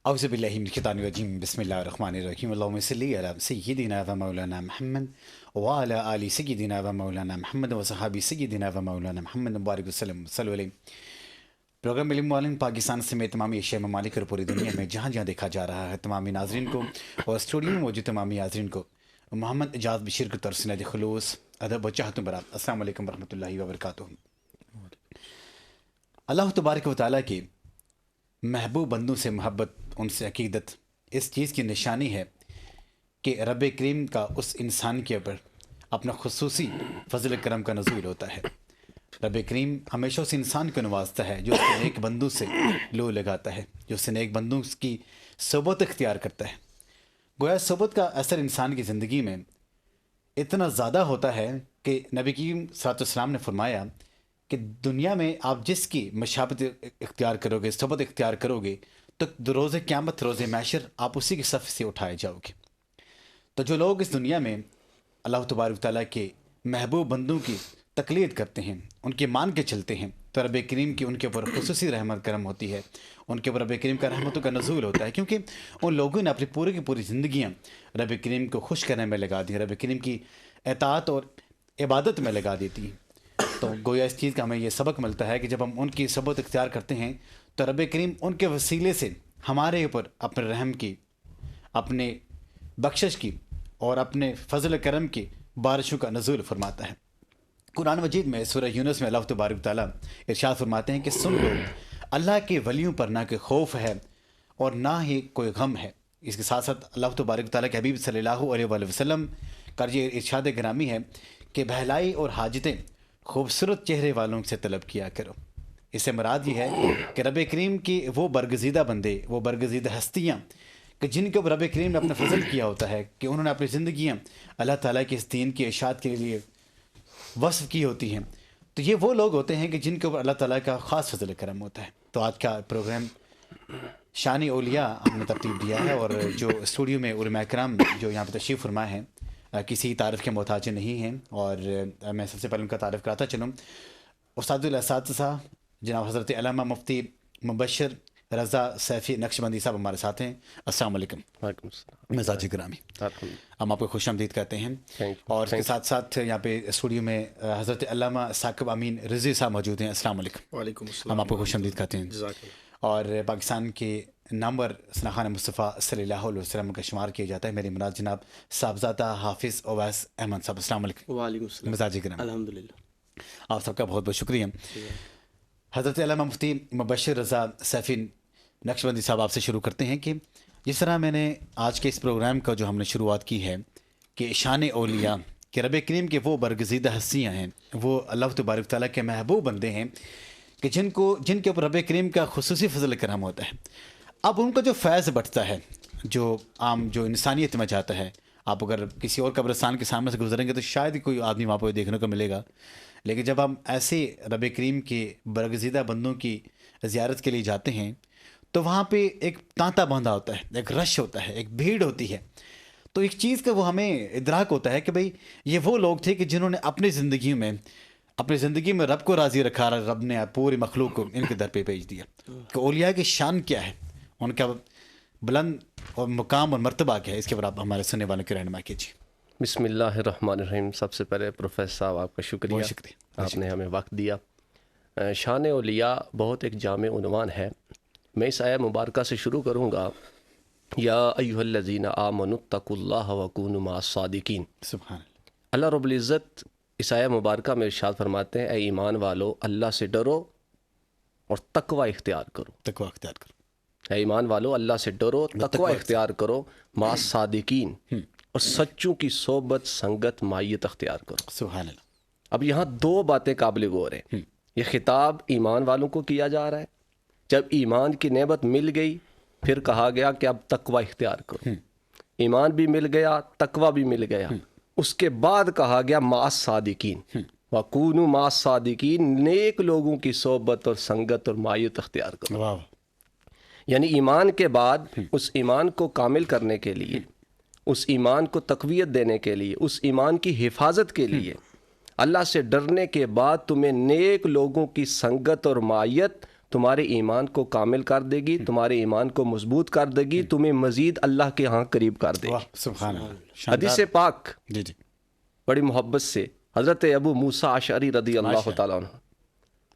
اعوذ باللہ من الشیطان الرجیم بسم اللہ الرحمن الرحیم اللہم صلی علی سیدنا و مولانا محمد وعلی آل سیدنا و مولانا محمد و صحابی سیدنا و مولانا محمد مبارک وسلم صلی علیہ. پروگرام علم معلم پاکستان سمیت تمامی ایشیا ممالک اور پوری دنیا میں جہاں جہاں دیکھا جا رہا ہے تمامی ناظرین کو اور اسٹوڈیو میں موجود تمامی ناظرین کو محمد اجاز بشیر کی طرف سے نید خلوص ادب و چاہت برات السلام علیکم ورحمۃ اللہ وبرکاتہ. اللہ تبارک و تعالیٰ کے محبوب بندوں سے محبت، ان سے عقیدت اس چیز کی نشانی ہے کہ رب کریم کا اس انسان کے اوپر اپنا خصوصی فضل کرم کا نزول ہوتا ہے. رب کریم ہمیشہ اس انسان کو نوازتا ہے جو اس کے نیک بندوں سے لو لگاتا ہے، جو اس سے نیک بندوں کی صحبت اختیار کرتا ہے. گویا صحبت کا اثر انسان کی زندگی میں اتنا زیادہ ہوتا ہے کہ نبی کریم صلی اللہ علیہ وسلم نے فرمایا کہ دنیا میں آپ جس کی مشابت اختیار کرو گے، صحبت اختیار کرو گے، تو روز قیامت، روز محشر آپ اسی کی صف سے اٹھائے جاؤ گے. تو جو لوگ اس دنیا میں اللہ تبارک تعالیٰ کے محبوب بندوں کی تقلید کرتے ہیں، ان کے مان کے چلتے ہیں، تو رب کریم کی ان کے اوپر خصوصی رحمت کرم ہوتی ہے، ان کے اوپر رب کریم کا رحمتوں کا نزول ہوتا ہے، کیونکہ ان لوگوں نے اپنی پوری کی پوری زندگیاں رب کریم کو خوش کرنے میں لگا دی، رب کریم کی اطاعت اور عبادت میں لگا دیتی ہیں. تو گویا اس چیز کا ہمیں یہ سبق ملتا ہے کہ جب ہم ان کی صحبت اختیار کرتے ہیں تو رب کریم ان کے وسیلے سے ہمارے اوپر اپنے رحم کی، اپنے بخشش کی اور اپنے فضل کرم کی بارشوں کا نزول فرماتا ہے. قرآن مجید میں سورہ یونس میں اللہ تبارک تعالیٰ ارشاد فرماتے ہیں کہ سن لو، اللہ کے ولیوں پر نہ کوئی خوف ہے اور نہ ہی کوئی غم ہے. اس کے ساتھ ساتھ اللہ تبارک تعالیٰ کے حبیب صلی اللہ علیہ وآلہ وسلم کا یہ ارشاد گرامی ہے کہ بہلائی اور حاجتیں خوبصورت چہرے والوں سے طلب کیا کرو. اس سے مراد یہ ہے کہ رب کریم کی وہ برگزیدہ بندے، وہ برگزیدہ ہستیاں کہ جن کے اوپر رب کریم نے اپنا فضل کیا ہوتا ہے کہ انہوں نے اپنی زندگیاں اللہ تعالیٰ کے اس دین کی اشاعت کے لیے وصف کی ہوتی ہیں، تو یہ وہ لوگ ہوتے ہیں کہ جن کے اوپر اللہ تعالیٰ کا خاص فضل کرم ہوتا ہے. تو آج کا پروگرام شان اولیاء ہم نے ترتیب دیا ہے، اور جو اسٹوڈیو میں علماء کرام جو یہاں پہ تشریف فرما ہیں کسی تعارف کے محتاج نہیں ہیں، اور میں سب سے پہلے ان کا تعارف کراتا چلوں. استاد الاساتذہ جناب حضرت علامہ مفتی مبشر رضا سیفی نقشبندی صاحب ہمارے ساتھ ہیں. السلام علیکم. وعلیکم السلام. مزاج گرامی، ہم آپ کو خوش آمدید کہتے ہیں. اور اس کے ساتھ ساتھ یہاں پہ اسٹوڈیو میں حضرت علامہ ثاقب امین رضوی صاحب موجود ہیں. السلام علیکم. وعلیکم السلام. ہم آپ کو خوش آمدید کہتے ہیں. جزاک اللہ. اور پاکستان کے نامور ثناخان مصطفیٰ صلی اللہ علیہ وسلم کا شمار کیا جاتا ہے میری مراد جناب صاحبزادہ حافظ اویس احمد صاحب. السلام علیکم. وعلیکم السلام. مزاج گرامی، الحمدللہ. آپ سب کا بہت بہت شکریہ. حضرت علامہ مفتی مبشر رضا سیفی نقشبندی صاحب آپ سے شروع کرتے ہیں کہ جس طرح میں نے آج کے اس پروگرام کا جو ہم نے شروعات کی ہے کہ شان اولیاء کہ رب کریم کے وہ برگزیدہ ہستیاں ہیں، وہ اللہ تبارک تعالیٰ کے محبوب بندے ہیں کہ جن کے اوپر رب کریم کا خصوصی فضل کرم ہوتا ہے. اب ان کا جو فیض بٹتا ہے، جو عام جو انسانیت میں جاتا ہے، آپ اگر کسی اور قبرستان کے سامنے سے گزریں گے تو شاید ہی کوئی آدمی وہاں پہ دیکھنے کو ملے گا، لیکن جب ہم ایسے رب کریم کے برگزیدہ بندوں کی زیارت کے لیے جاتے ہیں تو وہاں پہ ایک تانتا باندھا ہوتا ہے، ایک رش ہوتا ہے، ایک بھیڑ ہوتی ہے. تو ایک چیز کا وہ ہمیں ادراک ہوتا ہے کہ بھئی یہ وہ لوگ تھے کہ جنہوں نے اپنی زندگی میں رب کو راضی رکھا، رب نے پوری مخلوق کو ان کے در پہ بھیج دیا. کہ اولیاء کی شان کیا ہے، ان کا بلند اور مقام اور مرتبہ کیا ہے، اس کے اوپر آپ ہمارے سننے والوں کی رہنمائی کیجیے. بسم اللہ الرحمن الرحیم. سب سے پہلے پروفیسر صاحب آپ کا شکریہ، بہت شکریہ، آپ نے ہمیں وقت دیا. شان اولیاء بہت ایک جامع عنوان ہے. میں اس آیہ مبارکہ سے شروع کروں گا. یا ایھا الذین آمنوا اتقوا اللہ وکونوا مع الصادقین. سبحان اللہ. اللہ رب العزت اس آیہ مبارکہ میں ارشاد فرماتے ہیں اے ایمان والو اللہ سے ڈرو اور تقوی اختیار کرو. تقوی اختیار کرو. اے ایمان والو اللہ سے ڈرو، تقوی اختیار کرو، مع الصادقین، اور سچوں کی صحبت، سنگت، مائیت اختیار کرو. سبحان اللہ. اب یہاں دو باتیں قابل غور ہیں. یہ خطاب ایمان والوں کو کیا جا رہا ہے. جب ایمان کی نعمت مل گئی پھر کہا گیا کہ اب تقوی اختیار کرو. ایمان بھی مل گیا، تقوی بھی مل گیا، اس کے بعد کہا گیا مع الصادقین، وَكُونُوا مع الصادقین، نیک لوگوں کی صحبت اور سنگت اور مائیت اختیار کرو. واہ. یعنی ایمان کے بعد اس ایمان کو کامل کرنے کے لیے، اس ایمان کو تقویت دینے کے لیے، اس ایمان کی حفاظت کے لیے، اللہ سے ڈرنے کے بعد تمہیں نیک لوگوں کی سنگت اور مائیت تمہارے ایمان کو کامل کر دے گی، تمہارے ایمان کو مضبوط کر دے گی، تمہیں مزید اللہ کے ہاں قریب کر دے گی۔ واہ سبحان اللہ، حدیث پاک جی جی بڑی محبت سے حضرت ابو موسیٰ اشعری رضی اللہ تعالیٰ عنہ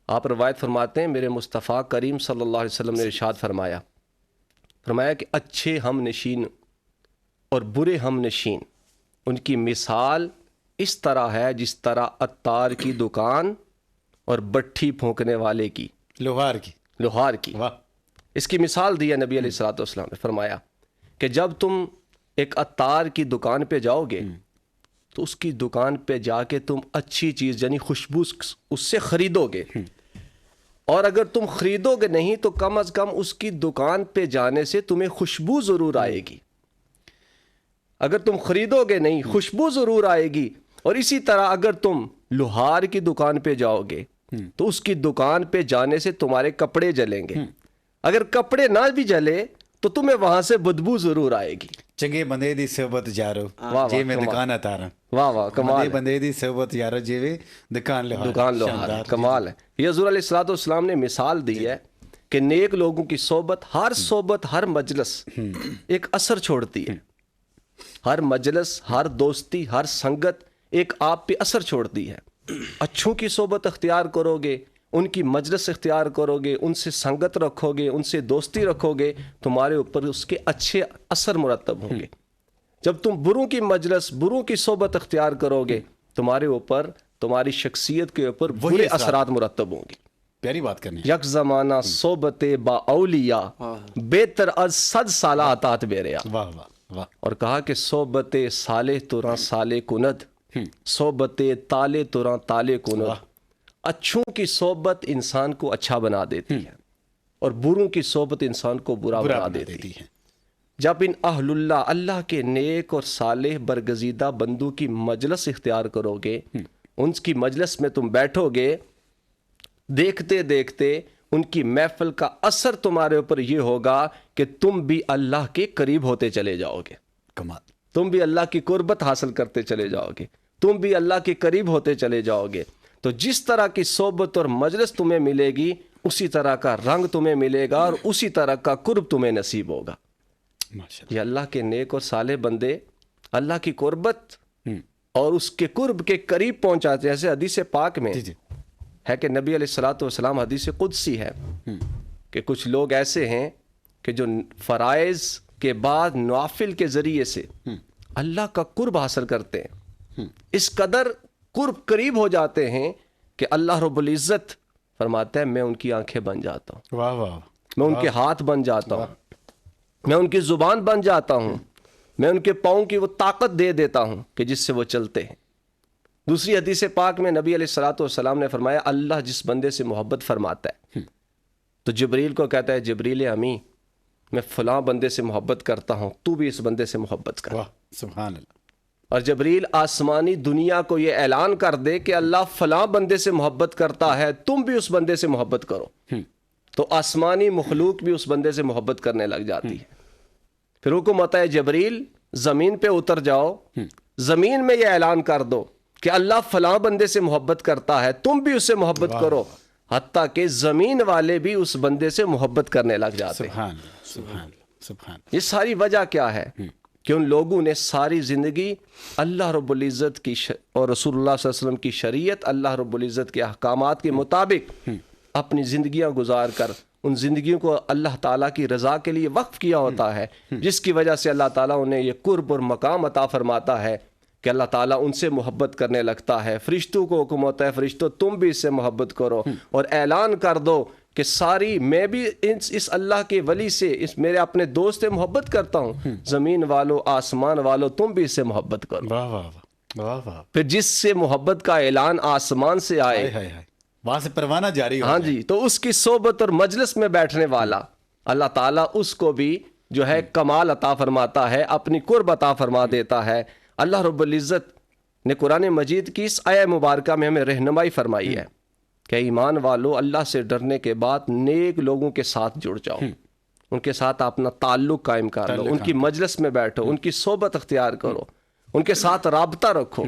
آپ روایت فرماتے ہیں، میرے مصطفیٰ کریم صلی اللہ علیہ وسلم نے ارشاد فرمایا کہ اچھے ہم نشین اور برے ہم نشین ان کی مثال اس طرح ہے جس طرح عطار کی دکان اور بٹھی پھونکنے والے کی، لوہار کی۔ واہ، اس کی مثال دی ہے نبی علیہ الصلوۃ والسلام نے، فرمایا کہ جب تم ایک عطار کی دکان پہ جاؤ گے تو اس کی دکان پہ جا کے تم اچھی چیز یعنی خوشبو اس سے خریدو گے، اور اگر تم خریدو گے نہیں تو کم از کم اس کی دکان پہ جانے سے تمہیں خوشبو ضرور آئے گی۔ اگر تم خریدو گے نہیں خوشبو ضرور آئے گی۔ اور اسی طرح اگر تم لوہار کی دکان پہ جاؤ گے تو اس کی دکان پہ جانے سے تمہارے کپڑے جلیں گے، اگر کپڑے نہ بھی جلے تو تمہیں وہاں سے بدبو ضرور آئے گی۔ چنگے بندے دی صحبت یارو جی میں دکان اتارا، واہ واہ کمال، بندے دی صحبت یارو جی میں دکان لوہار، کمال ہے۔ یہ حضور علیہ الصلوۃ والسلام نے مثال دی ہے کہ نیک لوگوں کی صحبت، ہر مجلس ایک اثر چھوڑتی ہے، ہر مجلس، ہر دوستی، ہر سنگت ایک آپ پہ اثر چھوڑتی ہے۔ اچھوں کی صحبت اختیار کرو گے، ان کی مجلس اختیار کرو گے، ان سے سنگت رکھو گے، ان سے دوستی رکھو گے، تمہارے اوپر اس کے اچھے اثر مرتب ہوں گے۔ جب تم بروں کی مجلس، بروں کی صحبت اختیار کرو گے، تمہارے اوپر، تمہاری شخصیت کے اوپر برے اثرات مرتب ہوں گے۔ پیاری بات کرنی ہے۔ یک زمانہ صحبت با اولیاء بہتر از 100 سالہ اطاعت بیریا۔ واہ واہ واہ، اور کہا کہ صحبت صالح تراں صالح کند، صحبت تالے تراں تالے کند۔ اچھوں کی صحبت انسان کو اچھا بنا دیتی ہے اور بروں کی صحبت انسان کو برا بنا دیتی ہے۔ جب ان اہل اللہ، اللہ کے نیک اور صالح برگزیدہ بندوں کی مجلس اختیار کرو گے، ان کی مجلس میں تم بیٹھو گے، دیکھتے دیکھتے ان کی محفل کا اثر تمہارے اوپر یہ ہوگا کہ تم بھی اللہ کے قریب ہوتے چلے جاؤ گے، کمال، تم بھی اللہ کی قربت حاصل کرتے چلے جاؤ گے، تم بھی اللہ کے قریب ہوتے چلے جاؤ گے۔ تو جس طرح کی صحبت اور مجلس تمہیں ملے گی اسی طرح کا رنگ تمہیں ملے گا اور اسی طرح کا قرب تمہیں نصیب ہوگا۔ یہ اللہ کے نیک اور صالح بندے اللہ کی قربت اور اس کے قرب کے قریب پہنچاتے ہیں۔ جیسے حدیث پاک میں ہے کہ نبی علیہ الصلوۃ والسلام، حدیث قدسی ہے کہ کچھ لوگ ایسے ہیں کہ جو فرائض کے بعد نوافل کے ذریعے سے اللہ کا قرب حاصل کرتے ہیں، اس قدر قرب قریب ہو جاتے ہیں کہ اللہ رب العزت فرماتا ہے میں ان کی آنکھیں بن جاتا ہوں، واہ واہ، میں ان کے ہاتھ بن جاتا ہوں، میں ان کی زبان بن جاتا ہوں، میں ان کے پاؤں کی وہ طاقت دے دیتا ہوں کہ جس سے وہ چلتے ہیں۔ دوسری حدیث پاک میں نبی علیہ الصلوۃ والسلام نے فرمایا اللہ جس بندے سے محبت فرماتا ہے تو جبریل کو کہتا ہے جبریل امی میں فلاں بندے سے محبت کرتا ہوں، تو بھی اس بندے سے محبت کر۔ واہ سبحان اللہ۔ اور جبریل آسمانی دنیا کو یہ اعلان کر دے کہ اللہ فلاں بندے سے محبت کرتا ہے، تم بھی اس بندے سے محبت کرو، تو آسمانی مخلوق بھی اس بندے سے محبت کرنے لگ جاتی ہے۔ پھر حکم ہوتا ہے جبریل زمین پہ اتر جاؤ، زمین میں یہ اعلان کر دو کہ اللہ فلاں بندے سے محبت کرتا ہے، تم بھی اس سے محبت کرو، حتیٰ کہ زمین والے بھی اس بندے سے محبت کرنے لگ جاتے ہیں۔ سبحان اللہ، سبحان اللہ، سبحان اللہ۔ یہ ساری وجہ کیا ہے کہ ان لوگوں نے ساری زندگی اللہ رب العزت کی اور رسول اللہ صلی اللہ علیہ وسلم کی شریعت، اللہ رب العزت کے احکامات کے مطابق اپنی زندگیاں گزار کر ان زندگیوں کو اللہ تعالیٰ کی رضا کے لیے وقف کیا ہوتا ہے، جس کی وجہ سے اللہ تعالیٰ انہیں یہ قرب اور مقام عطا فرماتا ہے کہ اللہ تعالیٰ ان سے محبت کرنے لگتا ہے۔ فرشتوں کو حکم ہوتا ہے فرشتوں تم بھی اس سے محبت کرو، اور اعلان کر دو کہ ساری میں بھی اس اللہ کے ولی سے، اس میرے اپنے دوست سے محبت کرتا ہوں، زمین والو آسمان والو تم بھی اس سے محبت کرو۔ واہ واہ واہ واہ۔ پھر جس سے محبت کا اعلان آسمان سے آئے، وہاں سے پروانہ جاری ہو، ہاں جی، تو اس کی صحبت اور مجلس میں بیٹھنے والا اللہ تعالیٰ اس کو بھی جو ہے کمال عطا فرماتا ہے، اپنی قرب عطا فرما دیتا ہے۔ اللہ رب العزت نے قرآن مجید کی اس آیہ مبارکہ میں ہمیں رہنمائی فرمائی ہے کہ ایمان والو اللہ سے ڈرنے کے بعد نیک لوگوں کے ساتھ جڑ جاؤ، ان کے ساتھ اپنا تعلق قائم کر لو، ان کی مجلس میں بیٹھو، ان کی صحبت اختیار کرو، ان کے ساتھ رابطہ رکھو۔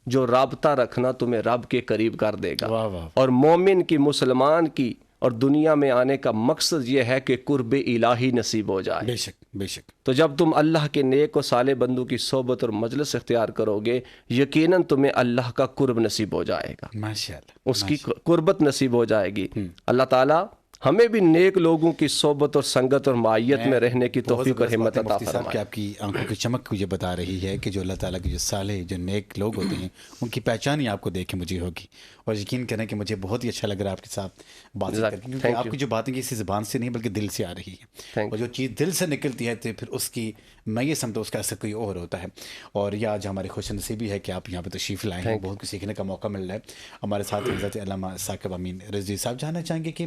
جو رابطہ رکھنا تمہیں رب کے قریب کر دے گا، اور مومن کی، مسلمان کی اور دنیا میں آنے کا مقصد یہ ہے کہ قرب الہی نصیب ہو جائے۔ بے شک بے شک۔ تو جب تم اللہ کے نیک و صالح بندوں کی صحبت اور مجلس اختیار کرو گے، یقیناً تمہیں اللہ کا قرب نصیب ہو جائے گا، ماشاءاللہ، اس کی قربت نصیب ہو جائے گی۔ اللہ تعالیٰ ہمیں بھی نیک لوگوں کی صحبت اور سنگت اور معیت میں رہنے کی توفیق اور ہمت عطا مفتی صاحب کہ فرمائے۔ آپ کی آنکھوں کی چمک مجھے بتا رہی ہے کہ جو اللہ تعالیٰ کے جو صالح جو نیک لوگ ہوتے ہیں ان کی پہچان ہی آپ کو دیکھ کے مجھے ہوگی، اور یقین کریں کہ مجھے بہت ہی اچھا لگ رہا ہے آپ کے ساتھ بات کر کے، کیونکہ آپ کی جو باتیں کسی زبان سے نہیں بلکہ دل سے آ رہی ہے، اور جو چیز دل سے نکلتی ہے تو پھر اس کی میں یہ سمجھتا ہوں اس کا اثر کوئی اور ہوتا ہے۔ اور یہ آج ہماری خوش نصیبی ہے کہ آپ یہاں پہ تشریف لائے ہیں، بہت کچھ سیکھنے کا موقع مل رہا ہے۔ ہمارے ساتھ حضرت علامہ ثاقب امین رضوی صاحب جاننا چاہیں گے کہ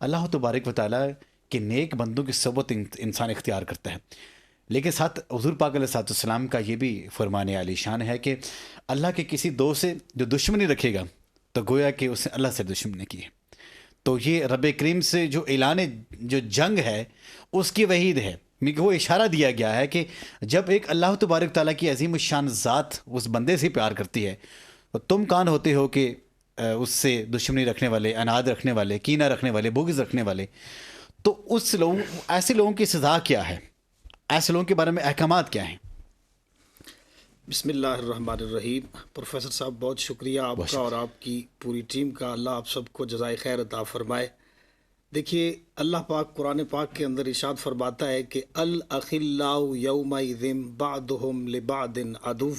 اللہ تبارک و تعالیٰ کہ نیک بندوں کی صحبت انسان اختیار کرتا ہے، لیکن ساتھ حضور پاک علیہ الصلوۃ والسلام کا یہ بھی فرمان عالی شان ہے کہ اللہ کے کسی دوست سے جو دشمنی رکھے گا تو گویا کہ اس نے اللہ سے دشمنی کی ہے۔ تو یہ رب کریم سے جو اعلان جو جنگ ہے اس کی وحید ہے، وہ اشارہ دیا گیا ہے کہ جب ایک اللہ تبارک تعالیٰ کی عظیم الشان ذات اس بندے سے پیار کرتی ہے تو تم کون ہوتے ہو کہ اس سے دشمنی رکھنے والے، اناد رکھنے والے، کینہ رکھنے والے، بغض رکھنے والے، تو اس ایسے لوگوں کی سزا کیا ہے، ایسے لوگوں کے بارے میں احکامات کیا ہیں؟ بسم اللہ الرحمن الرحیم۔ پروفیسر صاحب بہت شکریہ آپ کا اور آپ کی پوری ٹیم کا، اللہ آپ سب کو جزائے خیر عطا فرمائے۔ دیکھیے اللہ پاک قرآن پاک کے اندر ارشاد فرماتا ہے کہ الاخلاء یومئذ بعضهم لبعض عدو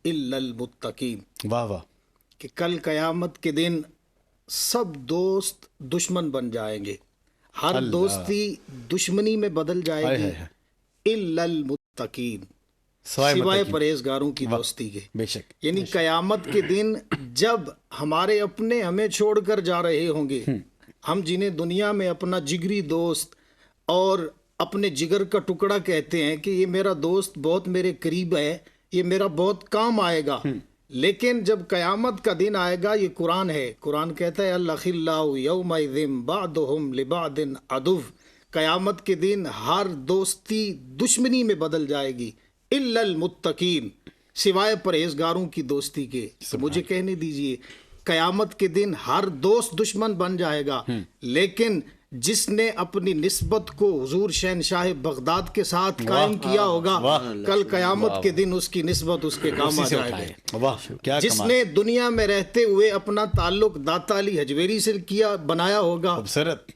الا المتقین، واہ واہ، کہ کل قیامت کے دن سب دوست دشمن بن جائیں گے، ہر دوستی دشمنی میں بدل جائے گی، الا المتقین، سوائے پرہیزگاروں کی دوستی کے۔ بے شک، یعنی قیامت کے دن جب ہمارے اپنے ہمیں چھوڑ کر جا رہے ہوں گے، ہم جنہیں دنیا میں اپنا جگری دوست اور اپنے جگر کا ٹکڑا کہتے ہیں کہ یہ میرا دوست بہت میرے قریب ہے، یہ میرا بہت کام آئے گا، لیکن جب قیامت کا دن آئے گا، یہ قرآن ہے، قرآن کہتا ہے الاخلاء یومئذ بعضهم لبعض عدو، قیامت کے دن ہر دوستی دشمنی میں بدل جائے گی، الا المتقین، سوائے پرہیزگاروں کی دوستی کے۔ تو مجھے کہنے دیجئے قیامت کے دن ہر دوست دشمن بن جائے گا، لیکن جس نے اپنی نسبت کو حضور شہنشاہ بغداد کے ساتھ قائم کیا ہوگا، کل قیامت کے دن اس کی نسبت اس کے کام آ جائے گا۔ جس نے دنیا میں رہتے ہوئے اپنا تعلق داتا علی حجویری سے بنایا ہوگا،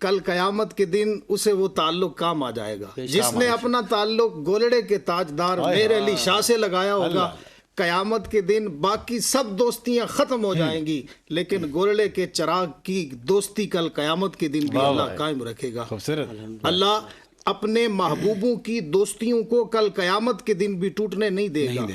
کل قیامت کے دن اسے وہ تعلق کام آ جائے گا۔ جس نے اپنا تعلق گولڑے کے تاجدار میر علی شاہ سے لگایا ہوگا، قیامت کے دن باقی سب دوستیاں ختم ہو جائیں گی، لیکن گولڑے کے چراغ کی دوستی کل قیامت کے دن بھی اللہ قائم رکھے گا۔ اللہ اپنے محبوبوں کی دوستیوں کو کل قیامت کے دن بھی ٹوٹنے نہیں دے گا،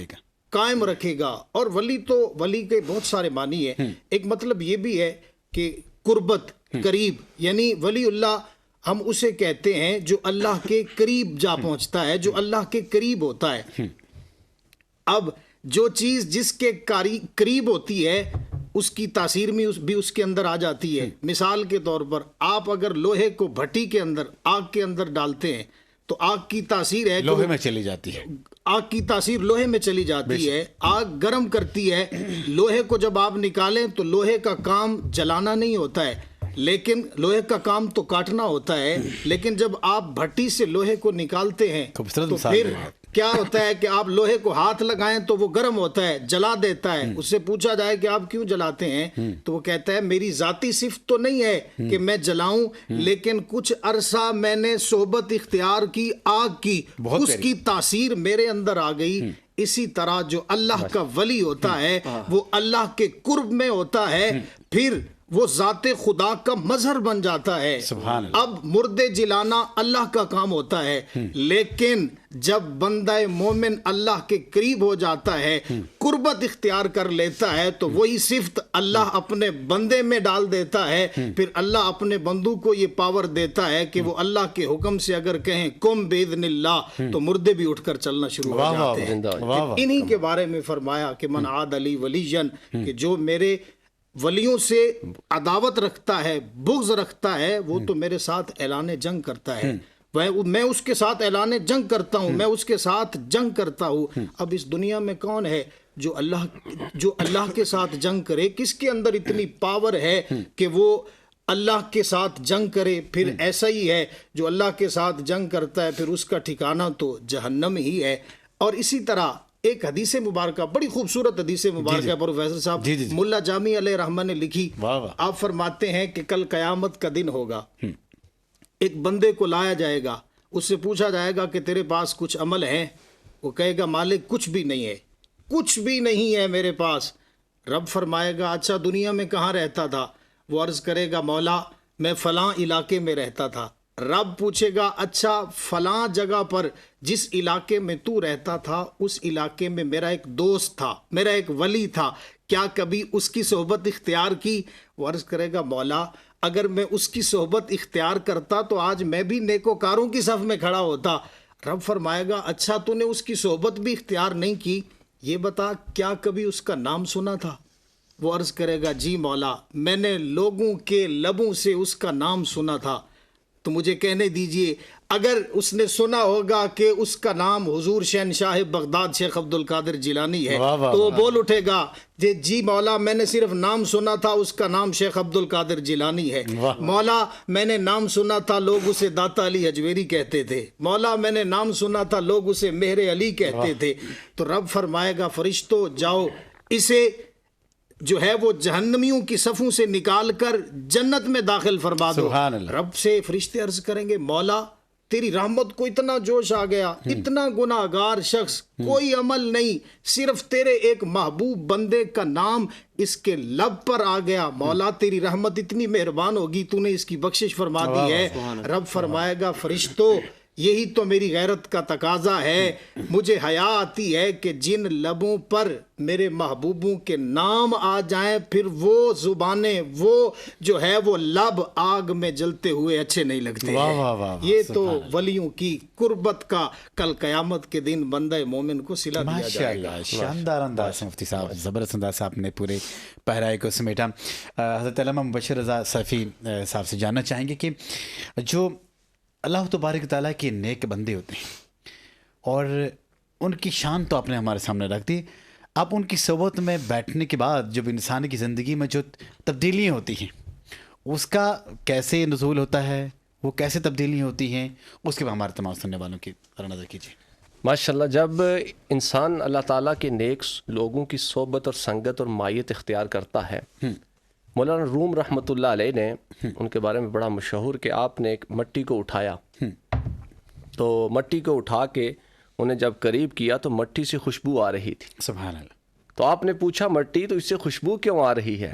قائم رکھے گا۔ اور ولی کے بہت سارے معنی ہیں، ایک مطلب یہ بھی ہے کہ قربت، قریب، یعنی ولی اللہ ہم اسے کہتے ہیں جو اللہ کے قریب جا پہنچتا ہے، جو اللہ کے قریب ہوتا ہے۔ اب جو چیز جس کے قریب ہوتی ہے اس کی تاثیر بھی اس کے اندر آ جاتی ہے۔ مثال کے طور پر آپ اگر لوہے کو بھٹی کے اندر، آگ کے اندر ڈالتے ہیں تو آگ کی تاثیر ہے لوہے میں چلی جاتی ہے، آگ کی تاثیر لوہے میں چلی جاتی ہے، آگ گرم کرتی ہے، لوہے کو جب آپ نکالیں تو لوہے کا کام جلانا نہیں ہوتا ہے، لیکن لوہے کا کام تو کاٹنا ہوتا ہے، لیکن جب آپ بھٹی سے لوہے کو نکالتے ہیں تو پھر کیا ہوتا ہے کہ آپ لوہے کو ہاتھ لگائیں تو وہ گرم ہوتا ہے، جلا دیتا ہے۔ اس سے پوچھا جائے کہ آپ کیوں جلاتے ہیں تو وہ کہتا ہے میری ذاتی صفت تو نہیں ہے کہ میں جلاؤں، لیکن کچھ عرصہ میں نے صحبت اختیار کی آگ کی، اس کی تاثیر میرے اندر آ گئی۔ اسی طرح جو اللہ کا ولی ہوتا ہے وہ اللہ کے قرب میں ہوتا ہے، پھر وہ ذات خدا کا مظہر بن جاتا ہے۔ اب مردے جلانا اللہ کا کام ہوتا ہے، لیکن جب بندہ مومن اللہ کے قریب ہو جاتا ہے، قربت اختیار کر لیتا ہے، تو وہی صفت اللہ اپنے بندے میں ڈال دیتا ہے۔ پھر اللہ اپنے بندوں کو یہ پاور دیتا ہے کہ وہ اللہ کے حکم سے اگر کہیں قم باذن اللہ تو مردے بھی اٹھ کر چلنا شروع ہو جاتے ہیں۔ انہی کے بارے میں فرمایا کہ من عاد علی ولیًا، کہ جو میرے ولیوں سے عداوت رکھتا ہے، بغض رکھتا ہے، وہ تو میرے ساتھ اعلان جنگ کرتا ہے، میں اس کے ساتھ اعلان جنگ کرتا ہوں، میں اس کے ساتھ جنگ کرتا ہوں۔ اب اس دنیا میں کون ہے جو اللہ کے ساتھ جنگ کرے؟ کس کے اندر اتنی پاور ہے کہ وہ اللہ کے ساتھ جنگ کرے پھر ایسا ہی ہے، جو اللہ کے ساتھ جنگ کرتا ہے پھر اس کا ٹھکانہ تو جہنم ہی ہے۔ اور اسی طرح ایک حدیث مبارکہ، بڑی خوبصورت حدیث مبارکہ پروفیسر صاحب ملا جامی علیہ رحمہ نے لکھی، آپ فرماتے ہیں کہ کل قیامت کا دن ہوگا، ایک بندے کو لایا جائے گا، اس سے پوچھا جائے گا کہ تیرے پاس کچھ عمل ہیں؟ وہ کہے گا مالک کچھ بھی نہیں ہے، کچھ بھی نہیں ہے میرے پاس۔ رب فرمائے گا اچھا دنیا میں کہاں رہتا تھا؟ وہ عرض کرے گا مولا میں فلاں علاقے میں رہتا تھا۔ رب پوچھے گا اچھا فلاں جگہ پر جس علاقے میں تو رہتا تھا اس علاقے میں میرا ایک دوست تھا، میرا ایک ولی تھا، کیا کبھی اس کی صحبت اختیار کی؟ وہ عرض کرے گا مولا اگر میں اس کی صحبت اختیار کرتا تو آج میں بھی نیکوکاروں کی صف میں کھڑا ہوتا۔ رب فرمائے گا اچھا تو نے اس کی صحبت بھی اختیار نہیں کی، یہ بتا کیا کبھی اس کا نام سنا تھا؟ وہ عرض کرے گا جی مولا میں نے لوگوں کے لبوں سے اس کا نام سنا تھا۔ تو مجھے کہنے دیجئے اگر اس نے سنا ہوگا کہ اس کا نام حضور شہنشاہ بغداد شیخ عبد القادر جیلانی ہے تو وہ بول اٹھے گا جی مولا میں نے صرف نام سنا تھا، اس کا نام شیخ عبد القادر جیلانی ہے۔ مولا میں نے نام سنا تھا، لوگ اسے داتا علی حجویری کہتے تھے۔ مولا میں نے نام سنا تھا، لوگ اسے مہر علی کہتے تھے۔ تو رب فرمائے گا فرشتوں جاؤ اسے جو ہے وہ جہنمیوں کی صفوں سے نکال کر جنت میں داخل فرما دو۔ رب سے فرشتے عرض کریں گے مولا تیری رحمت کو اتنا جوش آ گیا، اتنا گناہ گار شخص، کوئی عمل نہیں، صرف تیرے ایک محبوب بندے کا نام اس کے لب پر آ گیا، مولا تیری رحمت اتنی مہربان ہوگی تو نے اس کی بخشش فرما دی ہے۔ رب فرمائے گا فرشتوں یہی تو میری غیرت کا تقاضا ہے، مجھے حیا آتی ہے کہ جن لبوں پر میرے محبوبوں کے نام آ جائیں پھر وہ زبانیں وہ جو ہے وہ لب آگ میں جلتے ہوئے اچھے نہیں لگتے ہیں۔ یہ تو ولیوں کی قربت کا کل قیامت کے دن بندہ مومن کو صلہ دیا جائے گا۔ شاندار انداز سے مفتی صاحب، زبردست انداز سے آپ نے پورے پہرائے کو سمیٹا۔ حضرت علامہ مبشر رضا سیفی صاحب سے جاننا چاہیں گے کہ جو اللہ تبارک تعالیٰ کے نیک بندے ہوتے ہیں اور ان کی شان تو آپ نے ہمارے سامنے رکھ دی، اب ان کی صحبت میں بیٹھنے کے بعد جب انسان کی زندگی میں جو تبدیلیاں ہوتی ہیں اس کا کیسے نزول ہوتا ہے، وہ کیسے تبدیلیاں ہوتی ہیں، اس کے بعد ہمارے تمام سننے والوں کی نظر کیجیے۔ ماشاءاللہ جب انسان اللہ تعالیٰ کے نیک لوگوں کی صحبت اور سنگت اور مائیت اختیار کرتا ہے، مولانا روم رحمۃ اللہ علیہ نے ان کے بارے میں بڑا مشہور کہ آپ نے ایک مٹی کو اٹھایا تو مٹی کو اٹھا کے انہیں جب قریب کیا تو مٹی سے خوشبو آ رہی تھی۔ سبحان اللہ۔ تو آپ نے پوچھا مٹی تو اس سے خوشبو کیوں آ رہی ہے؟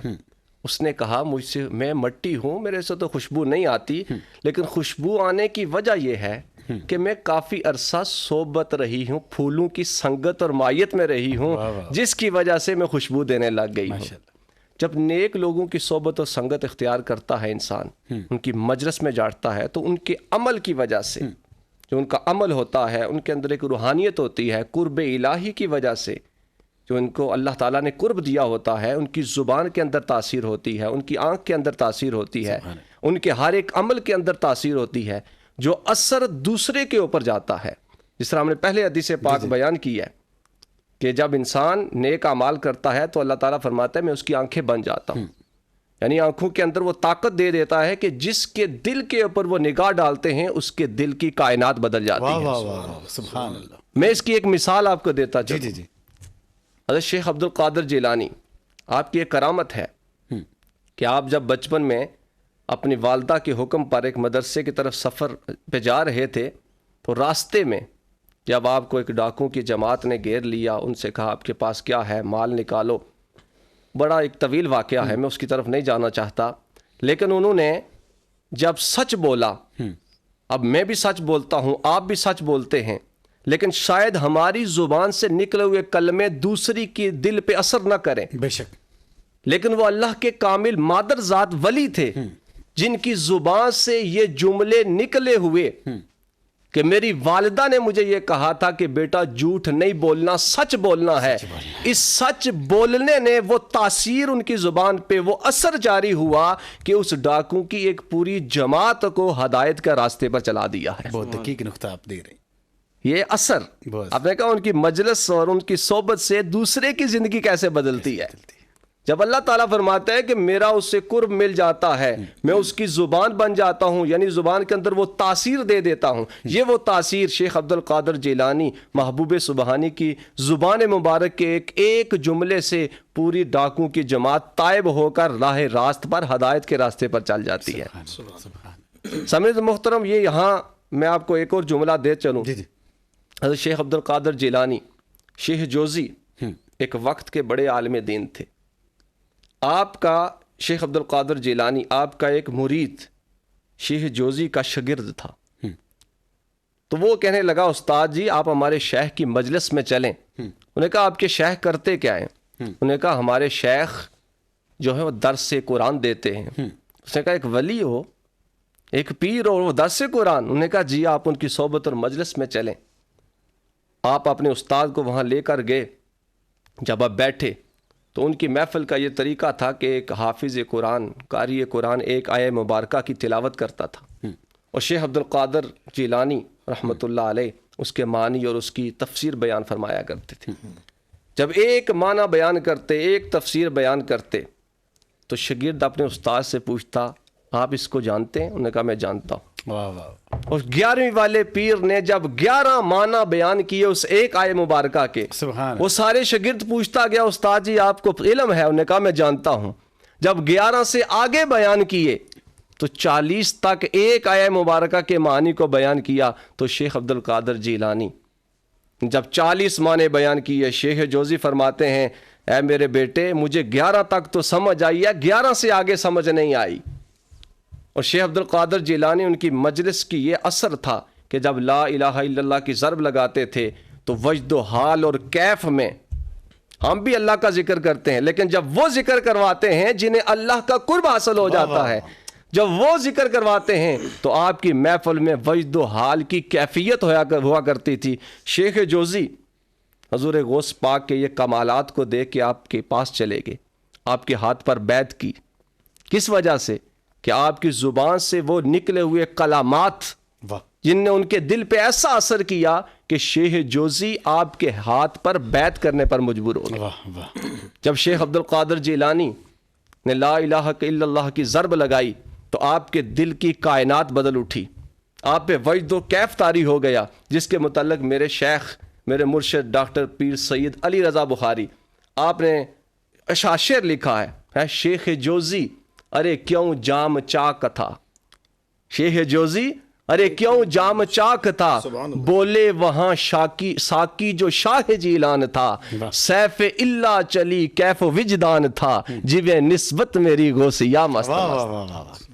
اس نے کہا مجھ سے میں مٹی ہوں، میرے سے تو خوشبو نہیں آتی، لیکن خوشبو آنے کی وجہ یہ ہے کہ میں کافی عرصہ صحبت رہی ہوں، پھولوں کی سنگت اور مائیت میں رہی ہوں، جس کی وجہ سے میں خوشبو دینے لگ گئی ہوں۔ جب نیک لوگوں کی صحبت اور سنگت اختیار کرتا ہے انسان، ان کی مجلس میں جاتا ہے تو ان کے عمل کی وجہ سے جو ان کا عمل ہوتا ہے، ان کے اندر ایک روحانیت ہوتی ہے، قرب الہی کی وجہ سے جو ان کو اللہ تعالیٰ نے قرب دیا ہوتا ہے، ان کی زبان کے اندر تاثیر ہوتی ہے، ان کی آنکھ کے اندر تاثیر ہوتی ہے، ان کے ہر ایک عمل کے اندر تاثیر ہوتی ہے، جو اثر دوسرے کے اوپر جاتا ہے۔ جس طرح ہم نے پہلے حدیث پاک بیان کی ہے کہ جب انسان نیک اعمال کرتا ہے تو اللہ تعالیٰ فرماتا ہے میں اس کی آنکھیں بن جاتا ہوں، یعنی آنکھوں کے اندر وہ طاقت دے دیتا ہے کہ جس کے دل کے اوپر وہ نگاہ ڈالتے ہیں اس کے دل کی کائنات بدل جاتی ہے۔ سبحان اللہ۔ میں اس کی ایک مثال آپ کو دیتا چلوں۔ جی جی۔ حضرت شیخ عبد القادر جیلانی، آپ کی ایک کرامت ہے کہ آپ جب بچپن میں اپنی والدہ کے حکم پر ایک مدرسے کی طرف سفر پہ جا رہے تھے تو راستے میں جب آپ کو ایک ڈاکوں کی جماعت نے گھیر لیا، ان سے کہا آپ کے پاس کیا ہے، مال نکالو، بڑا ایک طویل واقعہ ہے، میں اس کی طرف نہیں جانا چاہتا، لیکن انہوں نے جب سچ بولا، اب میں بھی سچ بولتا ہوں، آپ بھی سچ بولتے ہیں، لیکن شاید ہماری زبان سے نکلے ہوئے کلمے دوسری کے دل پہ اثر نہ کریں، بے شک، لیکن وہ اللہ کے کامل مادر ذات ولی تھے جن کی زبان سے یہ جملے نکلے ہوئے کہ میری والدہ نے مجھے یہ کہا تھا کہ بیٹا جھوٹ نہیں بولنا، سچ بولنا ہے۔ اس سچ بولنے نے وہ تاثیر ان کی زبان پہ، وہ اثر جاری ہوا کہ اس ڈاکو کی ایک پوری جماعت کو ہدایت کا راستے پر چلا دیا ہے۔ بہت دقیق نقطہ آپ دے رہے ہیں۔ یہ اثر آپ نے کہا ان کی مجلس اور ان کی صحبت سے دوسرے کی زندگی کیسے بدلتی ہے۔ جب اللہ تعالیٰ فرماتا ہے کہ میرا اس سے قرب مل جاتا ہے، میں اس کی زبان بن جاتا ہوں، یعنی زبان کے اندر وہ تاثیر دے دیتا ہوں، یہ وہ تاثیر شیخ عبد القادر جیلانی محبوب سبحانی کی زبان مبارک کے ایک جملے سے پوری ڈاکوں کی جماعت تائب ہو کر راہ راست پر، ہدایت کے راستے پر چل جاتی ہے۔ سامعین محترم، یہ یہاں میں آپ کو ایک اور جملہ دے چلوں۔ حضرت شیخ عبد القادر جیلانی شیخ جوزی ایک وقت کے بڑے عالم دین تھے۔ آپ کا شیخ عبد القادر جیلانی آپ کا ایک مرید شیخ جوزی کا شاگرد تھا، تو وہ کہنے لگا استاد جی آپ ہمارے شیخ کی مجلس میں چلیں۔ انہوں نے کہا آپ کے شیخ کرتے کیا ہیں؟ انہوں نے کہا ہمارے شیخ جو ہے وہ درس قرآن دیتے ہیں۔ اس نے کہا ایک ولی ہو، ایک پیر اور وہ درس قرآن؟ انہوں نے کہا جی آپ ان کی صحبت اور مجلس میں چلیں۔ آپ اپنے استاد کو وہاں لے کر گئے۔ جب آپ بیٹھے تو ان کی محفل کا یہ طریقہ تھا کہ ایک حافظ قرآن، قاری قرآن ایک آیہ مبارکہ کی تلاوت کرتا تھا، اور شیخ عبد القادر جیلانی رحمۃ اللہ علیہ اس کے معنی اور اس کی تفسیر بیان فرمایا کرتے تھے۔ جب ایک معنی بیان کرتے، ایک تفسیر بیان کرتے، تو شاگرد اپنے استاد سے پوچھتا آپ اس کو جانتے ہیں؟ انہوں نے کہا میں جانتا ہوں۔ واہ واہ۔ اور 11ویں والے پیر نے جب 11 معنی بیان کیے اس ایک آیہ مبارکہ کے، سبحان وہ سارے شاگرد پوچھتا گیا استاد جی آپ کو علم ہے؟ انہوں نے کہا میں جانتا ہوں۔ جب 11 سے آگے بیان کیے تو 40 تک ایک آیہ مبارکہ کے معنی کو بیان کیا، تو شیخ عبد القادر جیلانی جب 40 معنی بیان کیے، شیخ جوزی فرماتے ہیں اے میرے بیٹے مجھے 11 تک تو سمجھ آئی ہے، 11 سے آگے سمجھ نہیں آئی۔ اور شیخ عبد القادر جیلانی ان کی مجلس کی یہ اثر تھا کہ جب لا الہ الا اللہ کی ضرب لگاتے تھے تو وجد و حال اور کیف میں ہم بھی اللہ کا ذکر کرتے ہیں، لیکن جب وہ ذکر کرواتے ہیں جنہیں اللہ کا قرب حاصل ہو جاتا ہے، جب وہ ذکر کرواتے ہیں تو آپ کی محفل میں وجد و حال کی کیفیت ہوا کرتی تھی۔ شیخ جوزی حضور غوث پاک کے یہ کمالات کو دیکھ کے آپ کے پاس چلے گئے، آپ کے ہاتھ پر بیعت کی۔ کس وجہ سے؟ کہ آپ کی زبان سے وہ نکلے ہوئے کلامات جن نے ان کے دل پہ ایسا اثر کیا کہ شیخ جوزی آپ کے ہاتھ پر بیعت کرنے پر مجبور ہو گئے۔ جب شیخ عبد القادر جیلانی نے لا الہ الا اللہ کی ضرب لگائی تو آپ کے دل کی کائنات بدل اٹھی، آپ پہ وجد و کیف طاری ہو گیا، جس کے متعلق میرے شیخ، میرے مرشد ڈاکٹر پیر سید علی رضا بخاری آپ نے شعر لکھا ہے شیخ جوزی ارے کیوں جام چاک تھا، شیخ جوزی ارے کیوں جام چاک تھا، بولے وہاں ساکی جو شاہ جیلان تھا، سیف اللہ چلی کیف وجدان تھا، جوے نسبت میری غوثیہ مست۔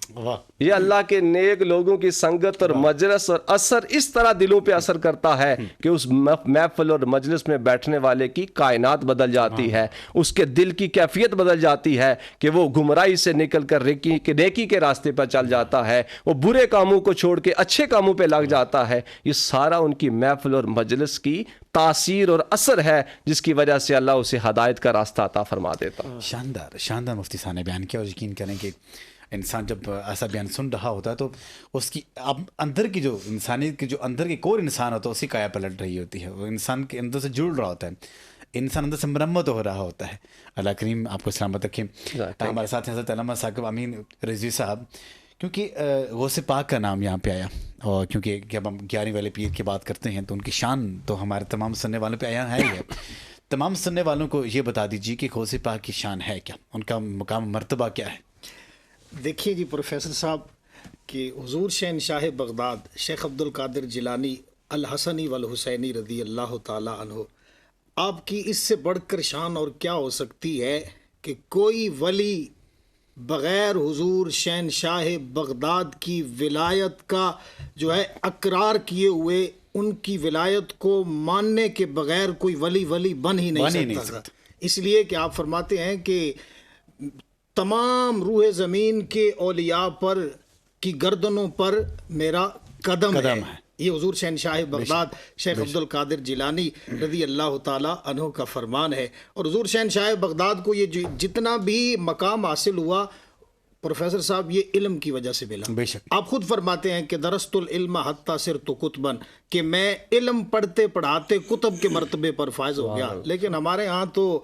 یہ اللہ کے نیک لوگوں کی سنگت اور مجلس اور اثر اس طرح دلوں پہ اثر کرتا ہے کہ اس محفل اور مجلس میں بیٹھنے والے کی کائنات بدل جاتی ہے، اس کے دل کی کیفیت بدل جاتی ہے کہ وہ گمراہی سے نکل کر نیکی کے راستے پر چل جاتا ہے، وہ برے کاموں کو چھوڑ کے اچھے کاموں پہ لگ جاتا ہے۔ یہ سارا ان کی محفل اور مجلس کی تاثیر اور اثر ہے جس کی وجہ سے اللہ اسے ہدایت کا راستہ عطا فرما دیتا ہے۔ شاندار شاندار مفتی صاحب نے بیان کیا، اور یقین کریں کہ انسان جب ایسا بیان سن رہا ہوتا ہے تو اس کی اب اندر کی جو انسانیت کی جو اندر کی کور انسان ہوتا ہے اسی کایا پلٹ رہی ہوتی ہے، وہ انسان کے اندر سے جڑ رہا ہوتا ہے، انسان اندر سے مرمت ہو رہا ہوتا ہے۔ اللہ کریم آپ کو سلامت رکھیں۔ ہمارے ساتھ حضرت علامہ ثاقب امین رضوی صاحب، کیونکہ غوث پاک کا نام یہاں پہ آیا، اور کیونکہ جب ہم 11ویں والے پیر کی بات کرتے ہیں تو ان کی شان تو ہمارے تمام سننے والوں پہ عیاں ہے ہی ہے۔ تمام سننے والوں کو یہ بتا دیجیے کہ غوث پاک کی شان ہے کیا، ان کا مقام مرتبہ کیا ہے؟ دیکھیے جی پروفیسر صاحب کہ حضور شہنشاہ بغداد شیخ عبد القادر جیلانی الحسنی والحسینی رضی اللہ تعالی عنہ، آپ کی اس سے بڑھ کر شان اور کیا ہو سکتی ہے کہ کوئی ولی بغیر حضور شہنشاہ بغداد کی ولایت کا جو ہے اقرار کیے ہوئے ان کی ولایت کو ماننے کے بغیر کوئی ولی بن ہی نہیں سکتا تھا۔ اس لیے کہ آپ فرماتے ہیں کہ تمام روح زمین کے اولیاء پر کی گردنوں پر میرا قدم ہے۔ یہ حضور شہنشاہ بغداد شیخ عبد القادر جیلانی رضی اللہ تعالی عنہ کا فرمان ہے۔ اور حضور شہنشاہ بغداد کو یہ جتنا بھی مقام حاصل ہوا پروفیسر صاحب یہ علم کی وجہ سے ملا۔ بے شک آپ خود فرماتے ہیں کہ درست العلم حتی صرت کتباً، کہ میں علم پڑھتے پڑھاتے کتب کے مرتبے پر فائز ہو گیا۔ لیکن ہمارے ہاں تو